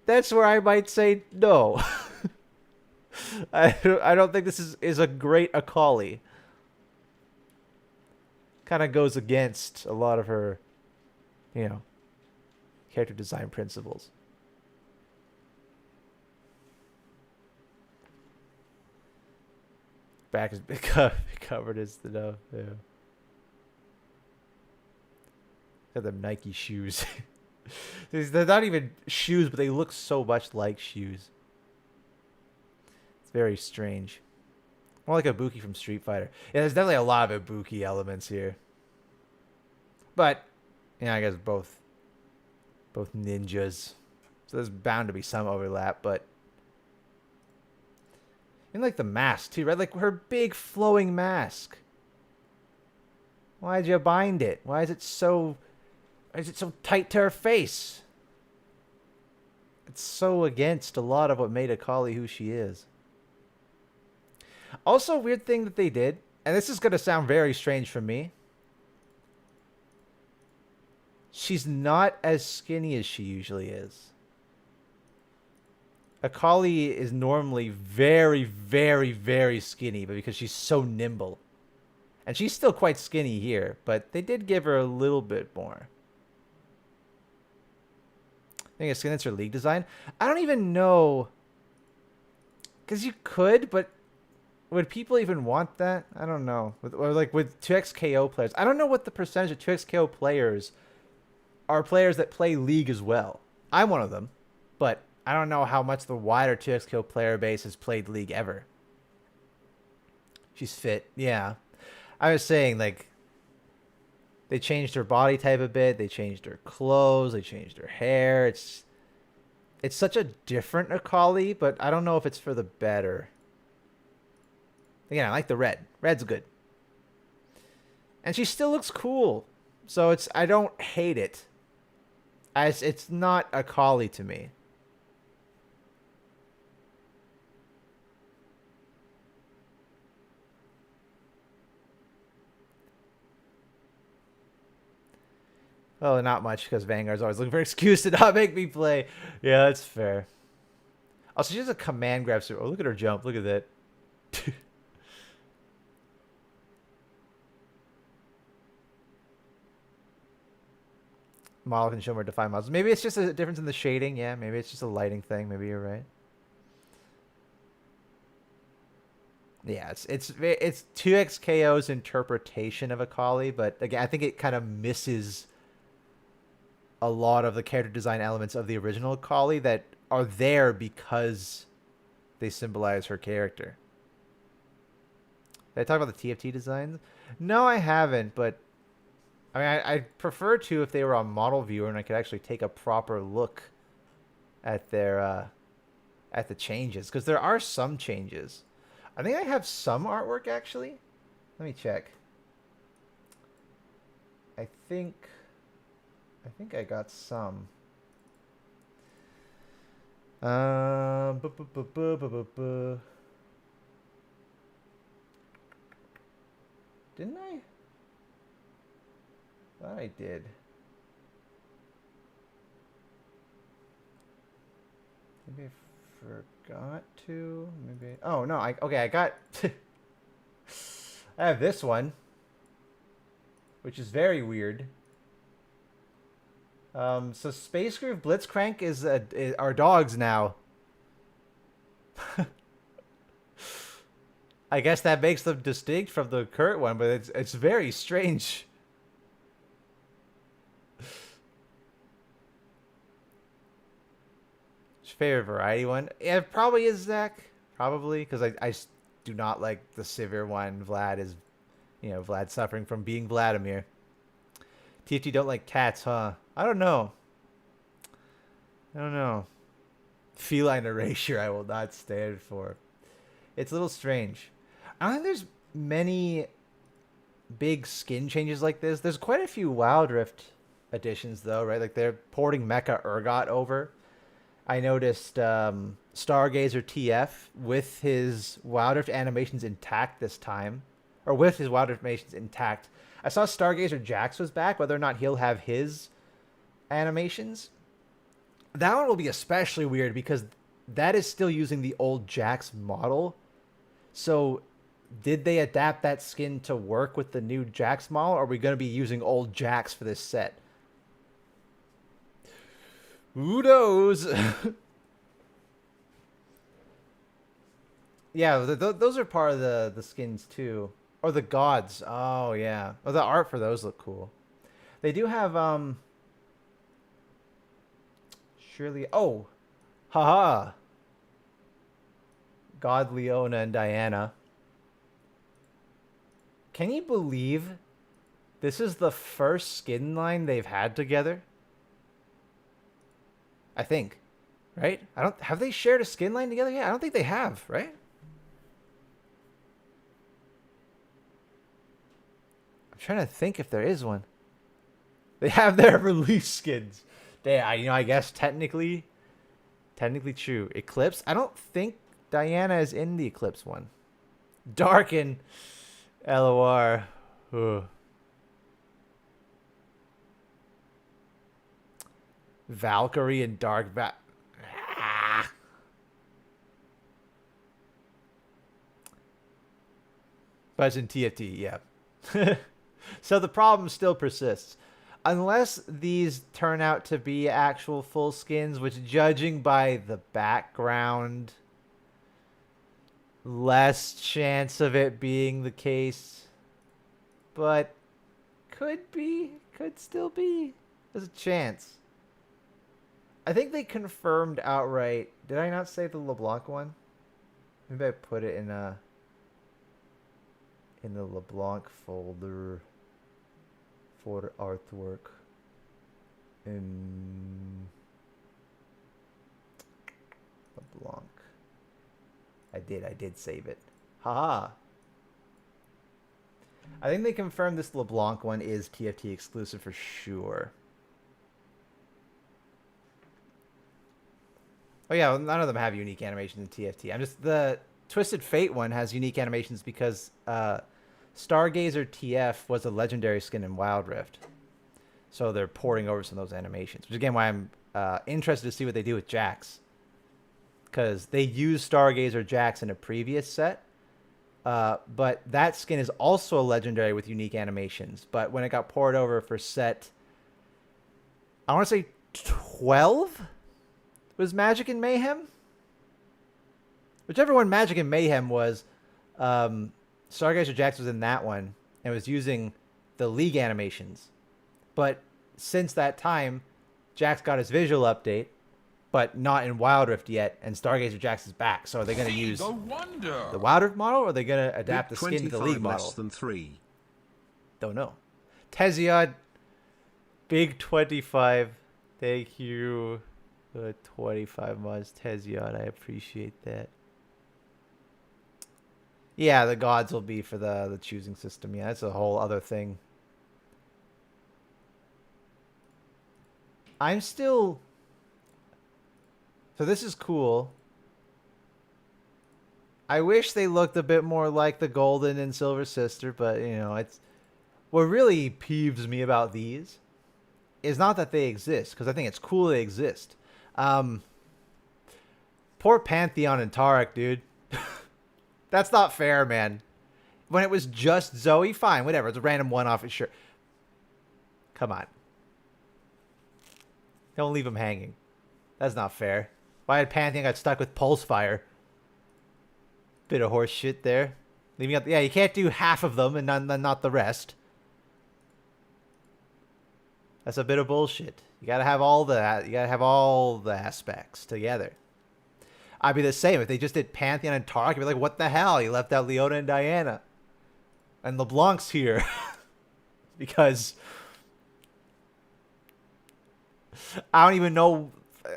That's where I might say no. I don't think this is a great Akali. Kind of goes against a lot of her, character design principles. Back is covered as the dove. Yeah. Got them Nike shoes. They're not even shoes, but they look so much like shoes. It's very strange. More like Ibuki from Street Fighter. Yeah, there's definitely a lot of Ibuki elements here. But, yeah, I guess both ninjas. So there's bound to be some overlap, but and like the mask too, right? Like her big flowing mask. Why'd you bind it? Why is it so tight to her face? It's so against a lot of what made Akali who she is. Also, a weird thing that they did, and this is gonna sound very strange for me. She's not as skinny as she usually is. Akali is normally very, very, very skinny, but because she's so nimble. And she's still quite skinny here, but they did give her a little bit more. I think it's her league design. I don't even know. Because you could, but would people even want that? I don't know. Or like with 2XKO players. I don't know what the percentage of 2XKO players are players that play League as well. I'm one of them, but I don't know how much the wider 2XKO player base has played League ever. She's fit, yeah. I was saying, like, they changed her body type a bit. They changed her clothes. They changed her hair. It's such a different Akali, but I don't know if it's for the better. Again, I like the red. Red's good. And she still looks cool. So I don't hate it. It's not Akali to me. Oh, not much, because Vanguard's always looking for an excuse to not make me play. Yeah, that's fair. Also, she has a command grab. Oh, look at her jump. Look at that. Model can show more defined models. Maybe it's just a difference in the shading. Yeah, maybe it's just a lighting thing. Maybe you're right. Yeah, it's 2XKO's interpretation of Akali, but again, I think it kind of misses a lot of the character design elements of the original Akali that are there because they symbolize her character. Did I talk about the TFT designs? No, I haven't, but I mean, I'd prefer to if they were on model viewer and I could actually take a proper look at their at the changes, because there are some changes. I think I have some artwork actually. Let me check. I think I got some. Didn't I? Thought I did. Maybe I forgot to. Maybe. Oh no! Okay. I got. I have this one, which is very weird. So Space Groove Blitzcrank is our dogs now. I guess that makes them distinct from the current one, but it's very strange. Favorite variety one? Yeah, it probably is Zach. Probably, because I do not like the Sivir one. Vlad is, Vlad suffering from being Vladimir. TFT don't like cats, huh? I don't know. Feline erasure I will not stand for. It's a little strange. I don't think there's many big skin changes like this. There's quite a few Wild Rift additions though, right? Like they're porting Mecha Urgot over. I noticed Stargazer TF with his Wild Rift animations intact this time. Or with his Wild Rift animations intact. I saw Stargazer Jax was back, whether or not he'll have his animations. That one will be especially weird because that is still using the old Jax model. So did they adapt that skin to work with the new Jax model, or are we going to be using old Jax for this set? Who knows? Yeah, those are part of the skins too. Or the gods. Oh, yeah. Oh, the art for those look cool. They do have, Surely. Oh, haha. God, Leona, and Diana. Can you believe this is the first skin line they've had together? I think. Right? I don't have they shared a skin line together yet? I don't think they have, right? I'm trying to think if there is one. They have their release skins. I guess technically true. Eclipse? I don't think Diana is in the Eclipse one. Darken. LOR. Ugh. Valkyrie and Dark But it's in TFT, yeah. So the problem still persists. Unless these turn out to be actual full skins, which judging by the background, less chance of it being the case. But could be, could still be. There's a chance. I think they confirmed outright. Did I not say the LeBlanc one? Maybe I put it in the LeBlanc folder for artwork. In LeBlanc. I did save it. Haha. I think they confirmed this LeBlanc one is TFT exclusive for sure. Oh yeah, well, none of them have unique animations in TFT. The Twisted Fate one has unique animations because Stargazer TF was a legendary skin in Wild Rift. So they're porting over some of those animations. Which again why I'm interested to see what they do with Jax. Because they used Stargazer Jax in a previous set. But that skin is also a legendary with unique animations. But when it got poured over for set, I want to say 12 was Magic and Mayhem. Whichever one Magic and Mayhem was, Stargazer Jax was in that one and was using the League animations. But since that time, Jax got his visual update, but not in Wild Rift yet, and Stargazer Jax is back. So are they going to use the Wild Rift model, or are they going to adapt the skin to the League model? Less than 3. Don't know. Teziod, big 25. Thank you. 25 months, Teziod. I appreciate that. Yeah, the gods will be for the choosing system. Yeah, that's a whole other thing. I'm still... So this is cool. I wish they looked a bit more like the Golden and Silver Sister, but, you know, it's... What really peeves me about these is not that they exist, because I think it's cool they exist. Poor Pantheon and Tarek, dude. That's not fair, man. When it was just Zoe, fine, whatever. It's a random one-off, sure. Come on. Don't leave him hanging. That's not fair. Why had Pantheon got stuck with Pulse Fire? Bit of horse shit there. Leaving up, yeah, you can't do half of them and not the rest. That's a bit of bullshit. You gotta have all the aspects together. I'd be the same if they just did Pantheon and Tark. I'd be like, what the hell? You left out Leona and Diana, and LeBlanc's here because I don't even know.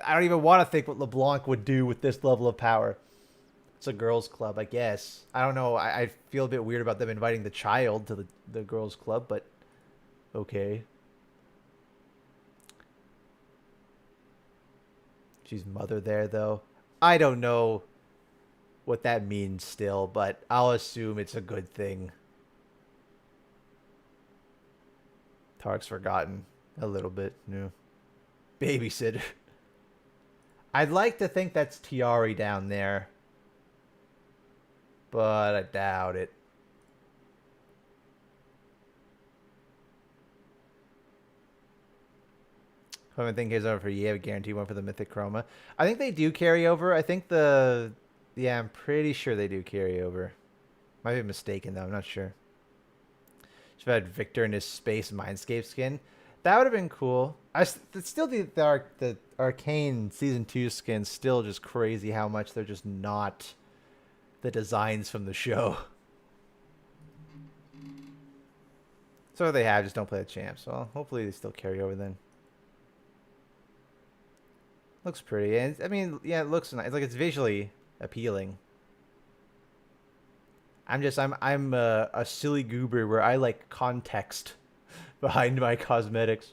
I don't even want to think what LeBlanc would do with this level of power. It's a girls' club, I guess. I don't know. I feel a bit weird about them inviting the child to the girls' club, but okay. She's mother there, though. I don't know what that means still, but I'll assume it's a good thing. Tark's forgotten a little bit. No. Babysitter. I'd like to think that's Tiari down there, but I doubt it. I think here's over for Yeo, guarantee one for the Mythic Chroma. I think they do carry over. I think yeah, I'm pretty sure they do carry over. Might be mistaken though. I'm not sure. Should have had Victor in his Space Mindscape skin. That would have been cool. Still the Arcane Season 2 skins still just crazy how much they're just not the designs from the show. So they have, just don't play the champs. Well, hopefully they still carry over then. Looks pretty. And I mean, yeah, it looks nice. Like, it's visually appealing. I'm a silly goober where I like context behind my cosmetics.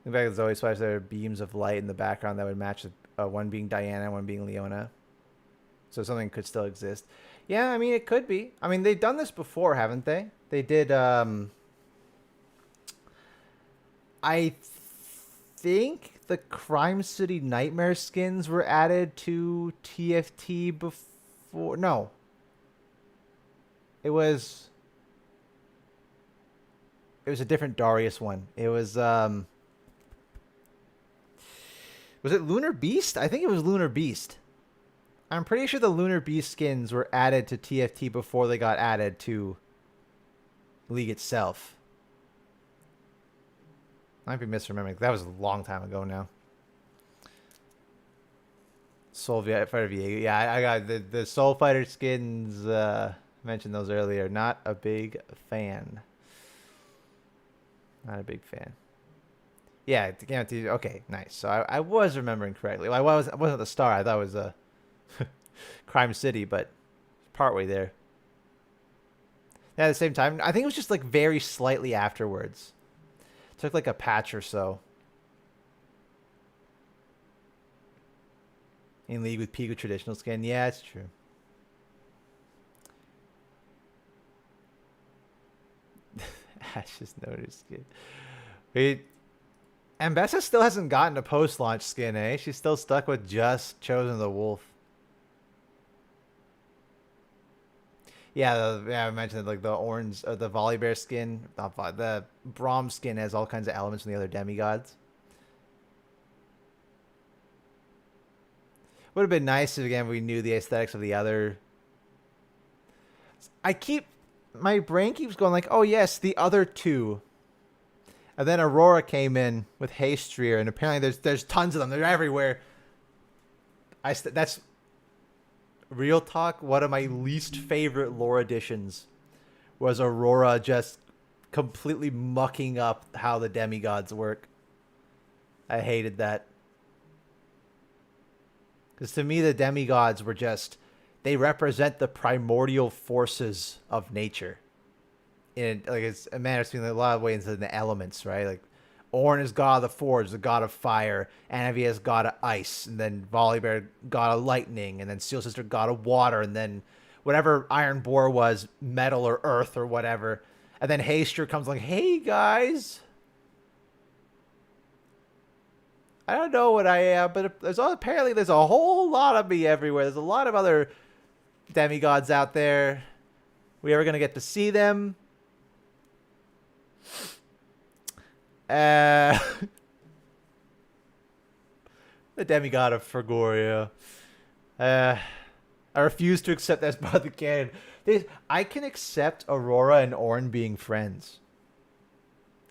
In fact, there's always why there are beams of light in the background that would match one being Diana, one being Leona. So something could still exist. Yeah, I mean, it could be. I mean, they've done this before, haven't they? They did, I think the Crime City Nightmare skins were added to TFT before. No. It was a different Darius one. It was it Lunar Beast? I think it was Lunar Beast. I'm pretty sure the Lunar Beast skins were added to TFT before they got added to League itself. I might be misremembering. That was a long time ago now. Soul Fighter VA. Yeah, I got the Soul Fighter skins. Mentioned those earlier. Not a big fan. Not a big fan. Yeah, okay, nice. So I was remembering correctly. Well, I wasn't the star. I thought it was Crime City, but partway there. Yeah, at the same time, I think it was just like very slightly afterwards. Took like a patch or so. In League with Pico traditional skin. Yeah, it's true. Ash just noticed skin. Wait. Ambessa still hasn't gotten a post-launch skin, eh? She's still stuck with just Chosen the Wolf. Yeah, I mentioned like the orange, the Volibear skin, the Braum skin has all kinds of elements from the other demigods. Would have been nice if again we knew the aesthetics of the other. My brain keeps going like, oh yes, the other two. And then Aurora came in with Hastrier, and apparently there's tons of them. They're everywhere. That's real talk. One of my least favorite lore additions was Aurora just completely mucking up how the demigods work. I hated that. Because to me, the demigods were they represent the primordial forces of nature. In like it's a manner of a lot of ways into the elements, right? Like Ornn is god of the forge, the god of fire, Anavi is god of ice, and then Volibear god of lightning, and then Steel Sister god of water, and then whatever Iron Boar was metal or earth or whatever. And then Haster comes like, hey guys, I don't know what I am, but apparently there's a whole lot of me everywhere. There's a lot of other demigods out there. We ever gonna get to see them? The demigod of Fergoria. I refuse to accept that as part of the canon. I can accept Aurora and Ornn being friends.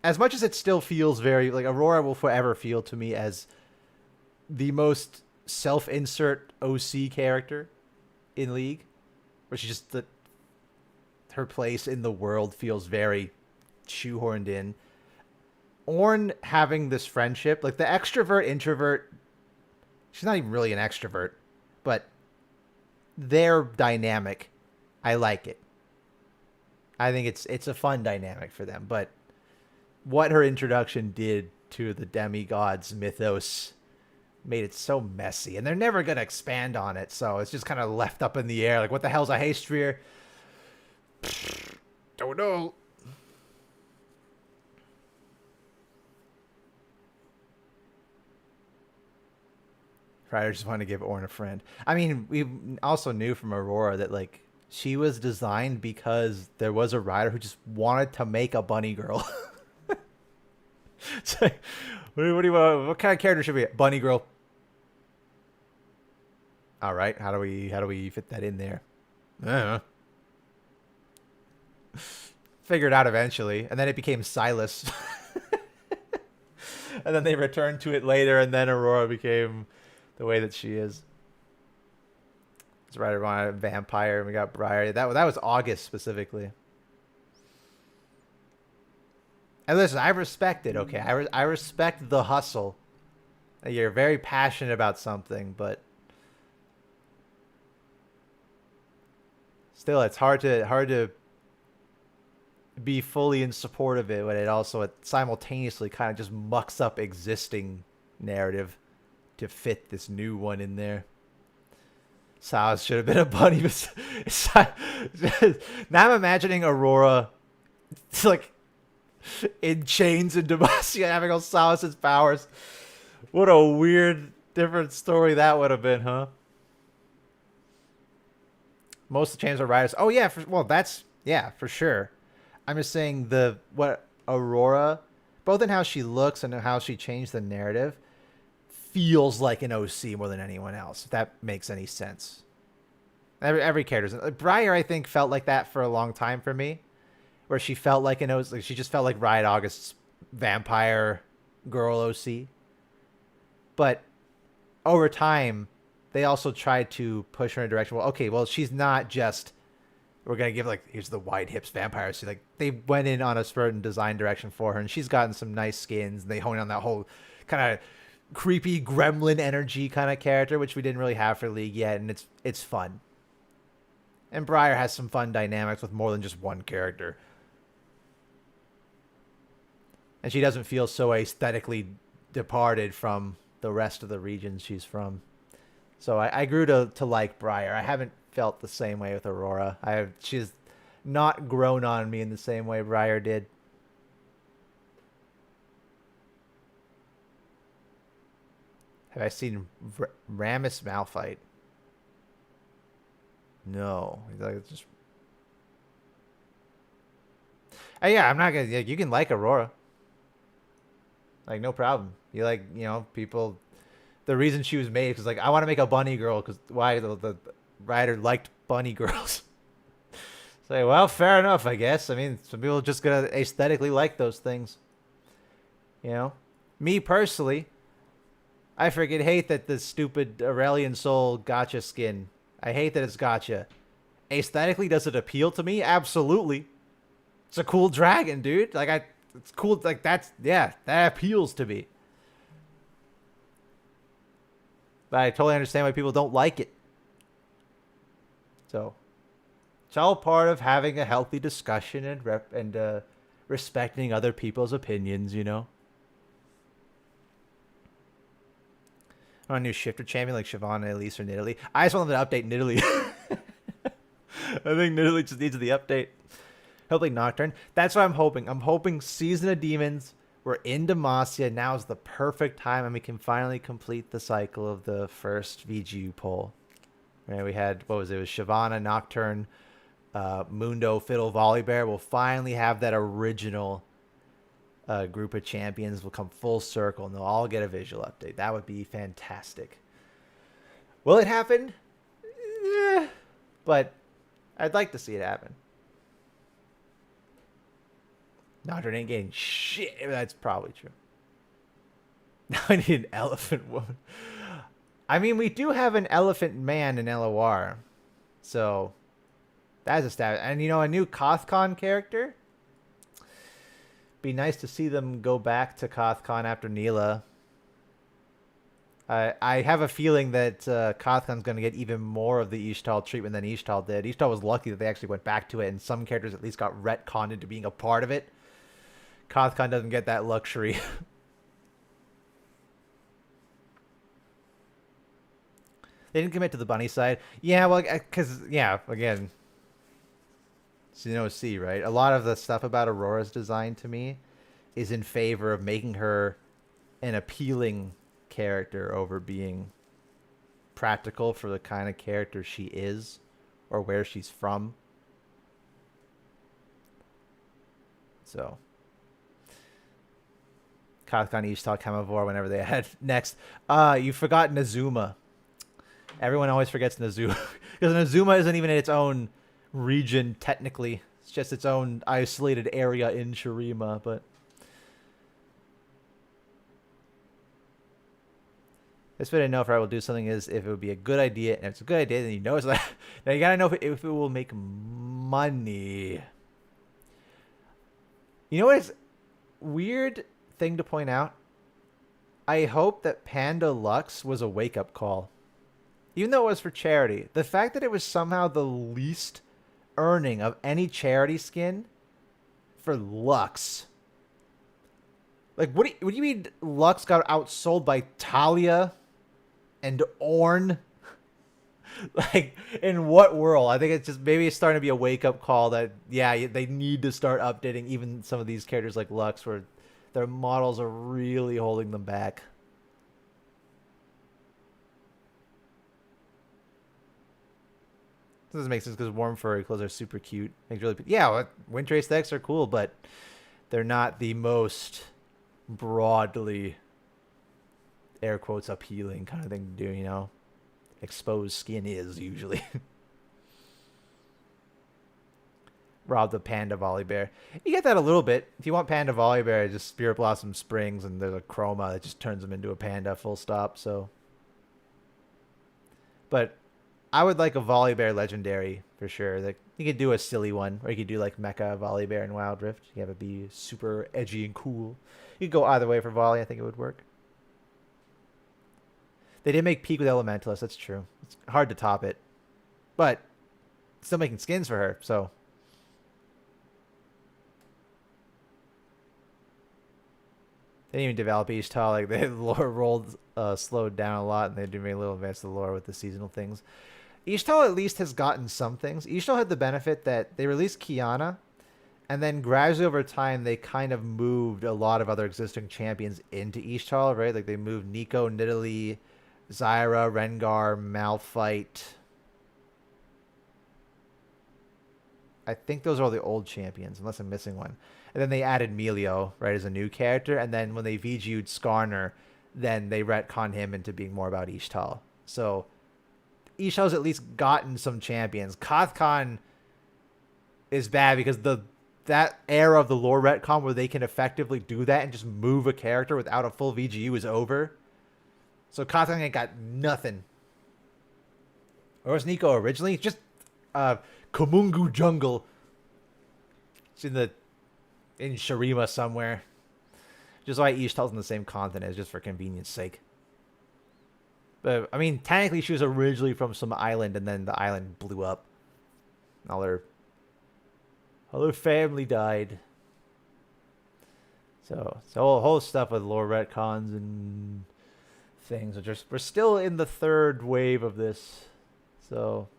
As much as it still feels very... Like, Aurora will forever feel to me as the most self-insert OC character in League. Where she's just... her place in the world feels very shoehorned in. Ornn having this friendship, like the extrovert introvert, she's not even really an extrovert, but their dynamic, I like it. I think it's a fun dynamic for them. But what her introduction did to the demigods mythos made it so messy, and they're never gonna expand on it, so it's just kind of left up in the air. Like, what the hell's a Hastrier? Don't know. Ryder just wanted to give Ornn a friend. I mean, we also knew from Aurora that, like, she was designed because there was a rider who just wanted to make a bunny girl. It's like, what do you want? What kind of character should we be? Bunny girl. All right. How do we fit that in there? I don't know. Figured out eventually, and then it became Silas. And then they returned to it later, and then Aurora became the way that she is. It's right around a vampire, and we got Briar. That was August specifically. And listen, I respect it, okay? I respect the hustle. You're very passionate about something, but still, it's hard to be fully in support of it when it simultaneously kind of just mucks up existing narrative to fit this new one in there. Saos should have been a bunny. Now I'm imagining Aurora like in chains in Demacia having all Saos' powers. What a weird, different story that would have been, huh? Most of the chains are riders. Oh yeah, for sure. I'm just saying what Aurora, both in how she looks and how she changed the narrative, feels like an OC more than anyone else. If that makes any sense. Every character, Briar, I think, felt like that for a long time for me, where she felt like an OC. Like she just felt like Riot August's vampire girl OC. But over time, they also tried to push her in a direction. Well, okay, well, she's not just, we're going to give, like, here's the wide hips vampire. So, like, they went in on a certain design direction for her, and she's gotten some nice skins. And they honed on that whole kind of creepy gremlin energy kind of character, which we didn't really have for League yet, and it's fun. And Briar has some fun dynamics with more than just one character. And she doesn't feel so aesthetically departed from the rest of the regions she's from. So I grew to like Briar. I haven't felt the same way with Aurora. She's not grown on me in the same way Briar did. Have I seen Ramus Malphite? No. It's just... yeah, I'm not gonna. You can like Aurora. Like, no problem. You like, people. The reason she was made is like, I want to make a bunny girl because why the writer liked bunny girls. Say, well, fair enough, I guess. I mean, some people are just gonna aesthetically like those things. Me personally, I freaking hate that the stupid Aurelian Soul gacha skin. I hate that it's gacha. Aesthetically, does it appeal to me? Absolutely. It's a cool dragon, dude. It's cool. Like, that appeals to me. But I totally understand why people don't like it. So, it's all part of having a healthy discussion and respecting other people's opinions, I want a new shifter champion like Siobhan, Elise, or Nidalee. I just want them to update Nidalee. I think Nidalee just needs the update. Hopefully Nocturne. That's what I'm hoping. I'm hoping Season of Demons. We're in Demacia. Now is the perfect time, and we can finally complete the cycle of the first VGU poll. Right, we had, what was it? It was Shyvana, Nocturne, Mundo, Fiddle, Volibear. We'll finally have that original group of champions. Will come full circle, and they'll all get a visual update. That would be fantastic. Will it happen? But I'd like to see it happen. Nocturne ain't getting shit. That's probably true. Now I need an elephant woman. I mean, we do have an elephant man in LOR. So, that's a stat. And, a new Kothcon character? Be nice to see them go back to Kothcon after Neela. I have a feeling that Kothcon's going to get even more of the Ishtal treatment than Ishtal did. Ishtal was lucky that they actually went back to it, and some characters at least got retconned into being a part of it. Kothcon doesn't get that luxury. They didn't commit to the bunny side. Yeah, well, because, again, see, right? A lot of the stuff about Aurora's design to me is in favor of making her an appealing character over being practical for the kind of character she is or where she's from. So... Kothcon, Ishtal, Chemivore, whenever they had next. You forgot Nazuma. Everyone always forgets Nazuma. Because Nazuma isn't even in its own region, technically. It's just its own isolated area in Shurima, but... This way to know if I will do something is if it would be a good idea, and if it's a good idea, then you know it's like. Now you gotta know if it will make money. You know what is weird thing to point out? I hope that Panda Lux was a wake-up call. Even though it was for charity, the fact that it was somehow the least earning of any charity skin for Lux. Like, what do you mean Lux got outsold by Talia and Ornn? Like, in what world? I think it's just, maybe it's starting to be a wake-up call that, yeah, they need to start updating even some of these characters like Lux, where their models are really holding them back. This doesn't make sense because warm furry clothes are super cute. Makes really, yeah, winter aesthetics are cool, but they're not the most broadly, air quotes, appealing kind of thing to do, you know? Exposed skin is usually. Rob the Panda Volibear. You get that a little bit. If you want Panda Volibear, just Spirit Blossom Springs, and there's a chroma that just turns them into a panda, full stop, so. But I would like a Volibear Legendary, for sure. Like, you could do a silly one, or you could do like Mecha Volibear and Wild Rift. You have it be super edgy and cool. You could go either way for Volley, I think it would work. They did make Peak with Elementalist, that's true. It's hard to top it. But, still making skins for her, so. They didn't even develop each tile. Like, the lore rolled, slowed down a lot, and they did make a little advance to the lore with the seasonal things. Ishtal at least has gotten some things. Ishtal had the benefit that they released Kiana, and then gradually over time, they kind of moved a lot of other existing champions into Ishtal, right? Like, they moved Nico, Nidalee, Zyra, Rengar, Malphite. I think those are all the old champions, unless I'm missing one. And then they added Melio, right, as a new character. And then when they VG'd Skarner, then they retconned him into being more about Ishtal. So Ishtal's at least gotten some champions. Kothkon is bad because that era of the lore retcon where they can effectively do that and just move a character without a full VGU is over. So Kothkon ain't got nothing. Or was Nico originally? Just Kumungu Jungle. It's in Shurima somewhere. Just why Ishtal's in the same continent, just for convenience sake. But, I mean, technically she was originally from some island, and then the island blew up. All her family died. So whole stuff with lore retcons and things. We're still in the third wave of this. So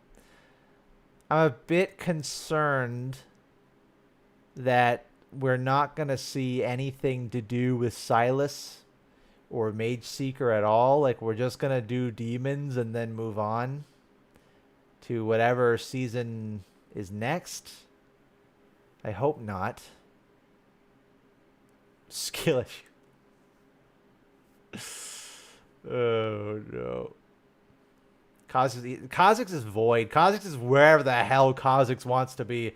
I'm a bit concerned that we're not going to see anything to do with Silas or Mage Seeker at all. Like, we're just going to do demons and then move on to whatever season is next. I hope not. Skill issue. Oh, no. Kha'Zix is void. Kha'Zix is wherever the hell Kha'Zix wants to be.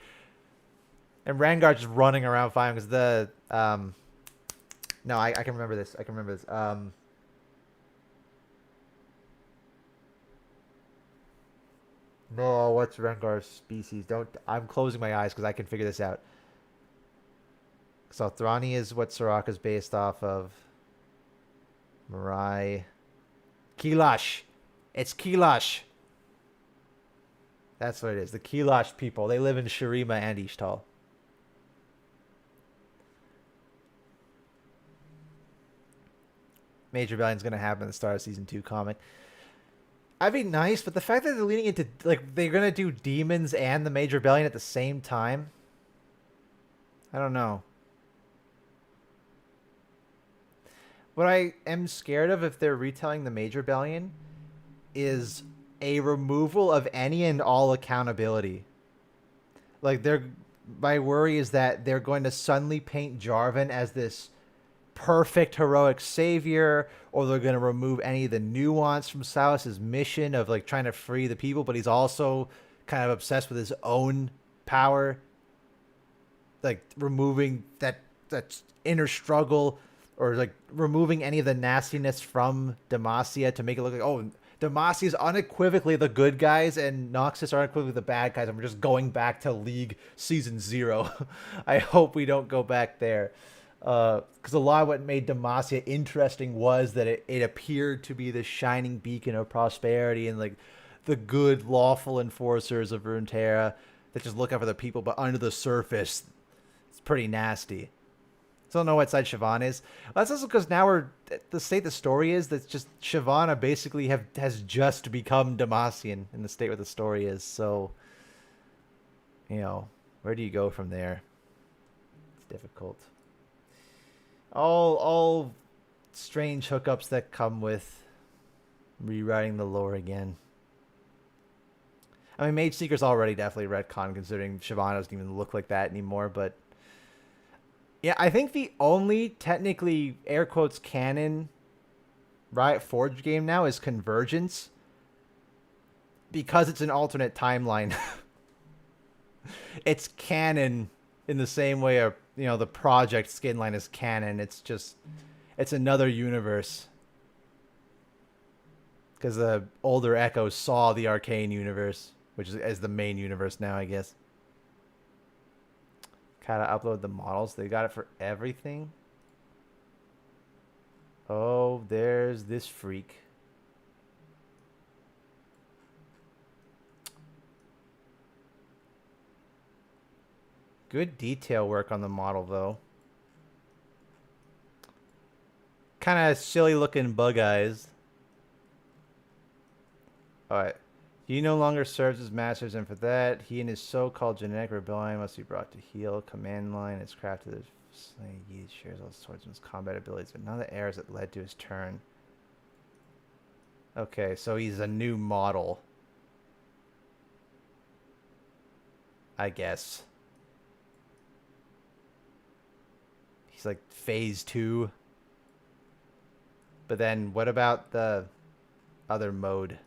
And Rengar just running around fighting because the no, I can remember this. No, what's Rengar's species? I'm closing my eyes because I can figure this out. So Thrani is what Soraka's based off of. Mirai. Kilash. It's Kilash. That's what it is. The Kilash people. They live in Shurima and Ishtal. Major Rebellion's going to happen at the start of Season 2 comic. I'd be nice, but the fact that they're leading into, like, they're going to do Demons and the Major Rebellion at the same time, I don't know. What I am scared of if they're retelling the Major Rebellion is a removal of any and all accountability. Like, my worry is that they're going to suddenly paint Jarvan as this perfect heroic savior, or they're going to remove any of the nuance from Silas's mission of like trying to free the people, but he's also kind of obsessed with his own power, like removing that inner struggle or like removing any of the nastiness from Demacia to make it look like, oh, Demacia is unequivocally the good guys and Noxus are unequivocally the bad guys, and we're just going back to League Season 0. I hope we don't go back there. Because a lot of what made Demacia interesting was that it appeared to be this shining beacon of prosperity and like the good, lawful enforcers of Runeterra that just look out for the people, but under the surface, it's pretty nasty. Still don't know what side Siobhan is. Well, that's also because now we're the state the story is that's just Shyvana basically has just become Demacian in the state where the story is. So, you know, where do you go from there? It's difficult. All strange hookups that come with rewriting the lore again. I mean, Mage Seeker's already definitely retcon considering Shyvana doesn't even look like that anymore, but yeah, I think the only technically air quotes canon Riot Forge game now is Convergence because it's an alternate timeline. It's canon in the same way a the project skinline is canon. It's just it's another universe because the older Echoes saw the Arcane universe, which is as the main universe now, I guess. Gotta upload the models. They got it for everything. Oh, there's this freak. Good detail work on the model, though. Kind of silly looking bug eyes. Alright. He no longer serves as masters, and for that, he and his so-called genetic rebellion must be brought to heel. Command line is crafted as he shares all swordsman's combat abilities, but none of the errors that led to his turn. Okay, so he's a new model. I guess. He's like phase 2. But then what about the other mode?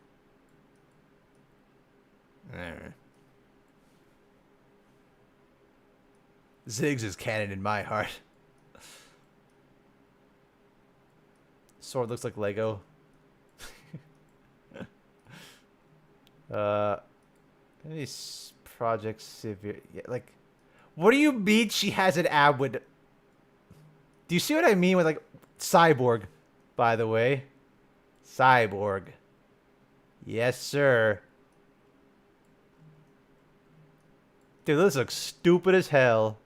Ziggs is canon in my heart. Sword looks like Lego. Maybe Project Severe. Yeah, like, what do you mean she has an ab with? Do you see what I mean with like Cyborg? By the way, Cyborg. Yes, sir. Dude, this looks stupid as hell.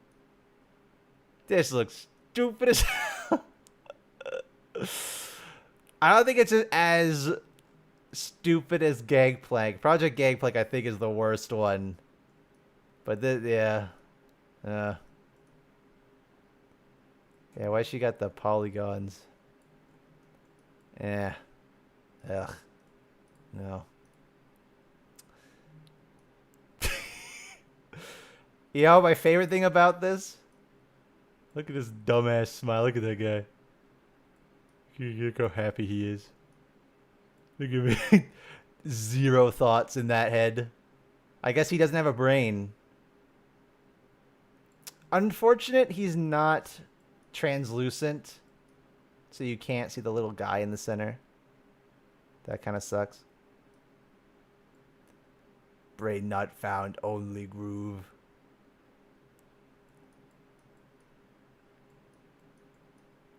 This looks stupid as hell. I don't think it's as stupid as Gangplank. Project Gangplank, I think, is the worst one. But this, yeah. Yeah, why she got the polygons? Yeah. Ugh. No. You know, my favorite thing about this? Look at this dumbass smile. Look at that guy. Look how happy he is. Look at me. Zero thoughts in that head. I guess he doesn't have a brain. Unfortunate he's not translucent. So you can't see the little guy in the center. That kind of sucks. Brain not found, only groove.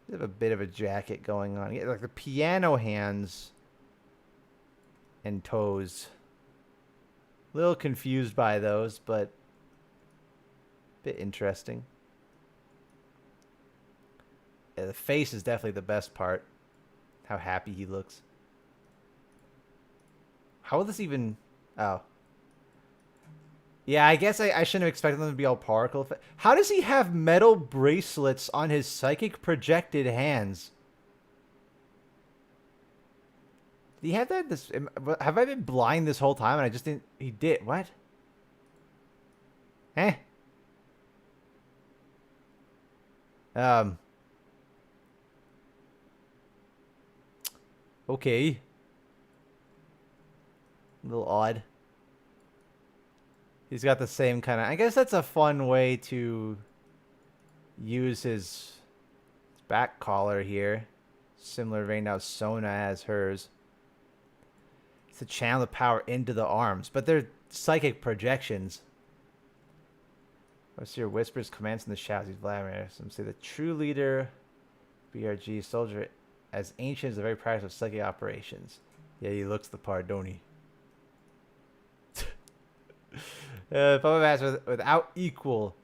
They have a bit of a jacket going on. Yeah, like the piano hands and toes. A little confused by those, but a bit interesting. Yeah, the face is definitely the best part. How happy he looks. How will this even... Oh. Yeah, I guess I shouldn't have expected them to be all particle. How does he have metal bracelets on his psychic projected hands? Did he have that? Have I been blind this whole time and I just didn't... He did. What? Eh? Okay. A little odd. He's got the same kind of... I guess that's a fun way to use his back collar here. Similar vein now Sona has hers. It's to channel the power into the arms, but they're psychic projections. What's your whispers, commands in the shadows? He's Vladimir. Some say the true leader, BRG soldier, as ancient as the very practice of psychic operations. Yeah, he looks the part, don't he? Puppet master without equal.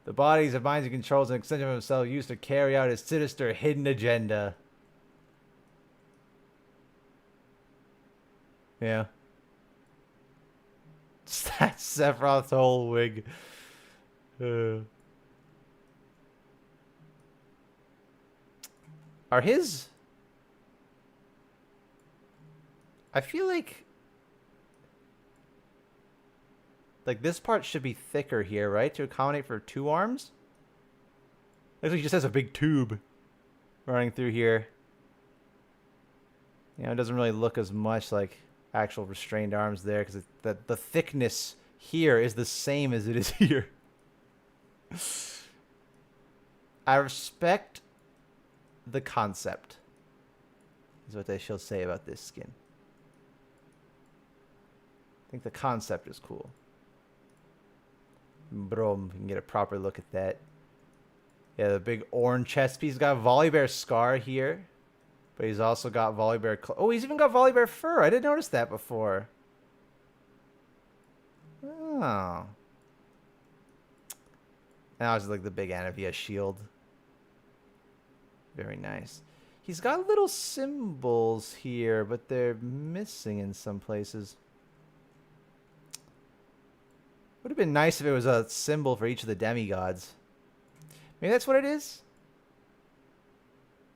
The bodies of minds he controls an extension of himself used to carry out his sinister hidden agenda. Yeah. That's Sephiroth's whole wig. Are his... I feel like this part should be thicker here, right? To accommodate for 2 arms? Looks like he just has a big tube running through here. You know, it doesn't really look as much like actual restrained arms there because the thickness here is the same as it is here. I respect the concept, is what they shall say about this skin. I think the concept is cool. Bro, you can get a proper look at that. Yeah, the big orange chest piece. He's got a Volibear scar here. But he's also got Volibear... Oh, he's even got Volibear fur. I didn't notice that before. Oh. Now it's like the big Anavia shield. Very nice. He's got little symbols here, but they're missing in some places. Would have been nice if it was a symbol for each of the demigods. Maybe that's what it is?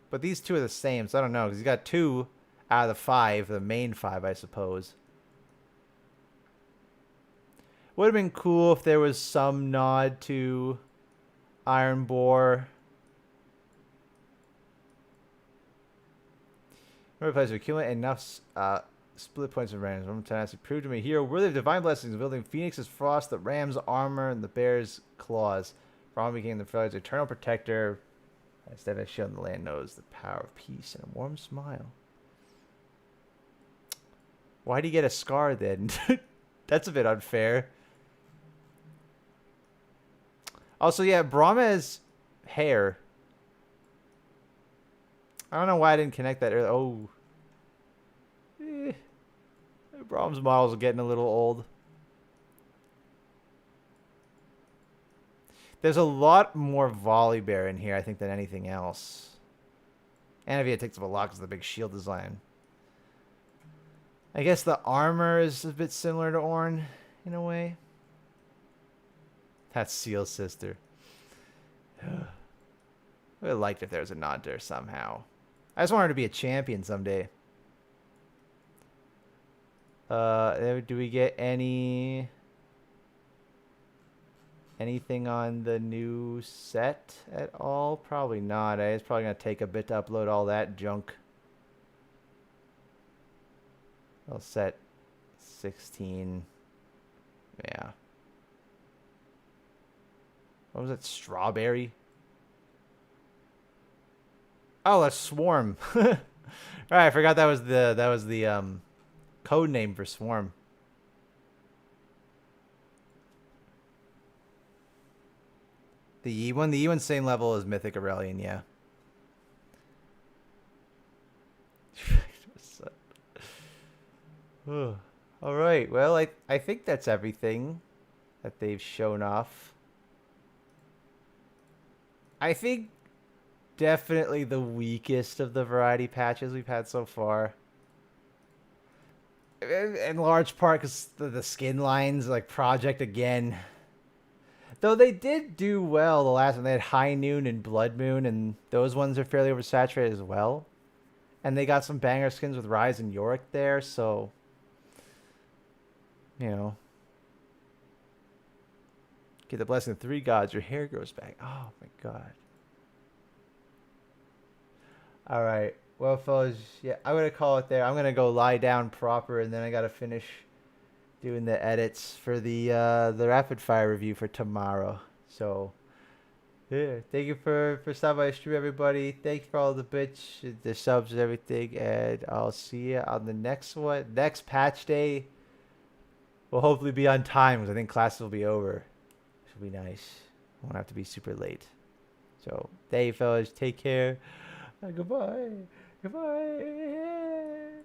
But these 2 are the same, so I don't know. Because he's got 2 out of the 5, the main 5, I suppose. Would have been cool if there was some nod to Iron Boar. Remember, players accumulate enough split points of range. One time, proved to me here worthy of divine blessings, wielding Phoenix's frost, the ram's armor, and the bear's claws. Braum became the fellow's eternal protector. Instead of showing the land knows the power of peace and a warm smile. Why'd he get a scar then? That's a bit unfair. Also, yeah, Braum has hair. I don't know why I didn't connect that earlier. Oh. Braum's models are getting a little old. There's a lot more Volibear in here, I think, than anything else. Anavia takes up a lot because of the big shield design. I guess the armor is a bit similar to Ornn, in a way. That's Seal's sister. I would have liked if there was a nod to her somehow. I just want her to be a champion someday. Do we get anything on the new set at all? Probably not. It's probably going to take a bit to upload all that junk. I'll set 16. Yeah. What was it? Strawberry? Oh, that's Swarm. Alright, I forgot that was the code name for Swarm. The E1 same level as Mythic Aurelion, yeah. Alright, well, I think that's everything that they've shown off. I think definitely the weakest of the variety patches we've had so far. In large part because the skin lines, like Project again. Though they did do well the last one. They had High Noon and Blood Moon, and those ones are fairly oversaturated as well. And they got some banger skins with Rise and Yorick there, so... You know. Get the blessing of 3 gods, your hair grows back. Oh my god. Alright. Well, fellas, yeah, I'm going to call it there. I'm going to go lie down proper, and then I got to finish doing the edits for the rapid fire review for tomorrow. So, Yeah, thank you for stopping by the stream, everybody. Thank you for all the bits, the subs, and everything. And I'll see you on the next one. Next patch day will hopefully be on time because I think classes will be over. Should be nice. Won't have to be super late. So, thank you, fellas. Take care. Goodbye. Goodbye.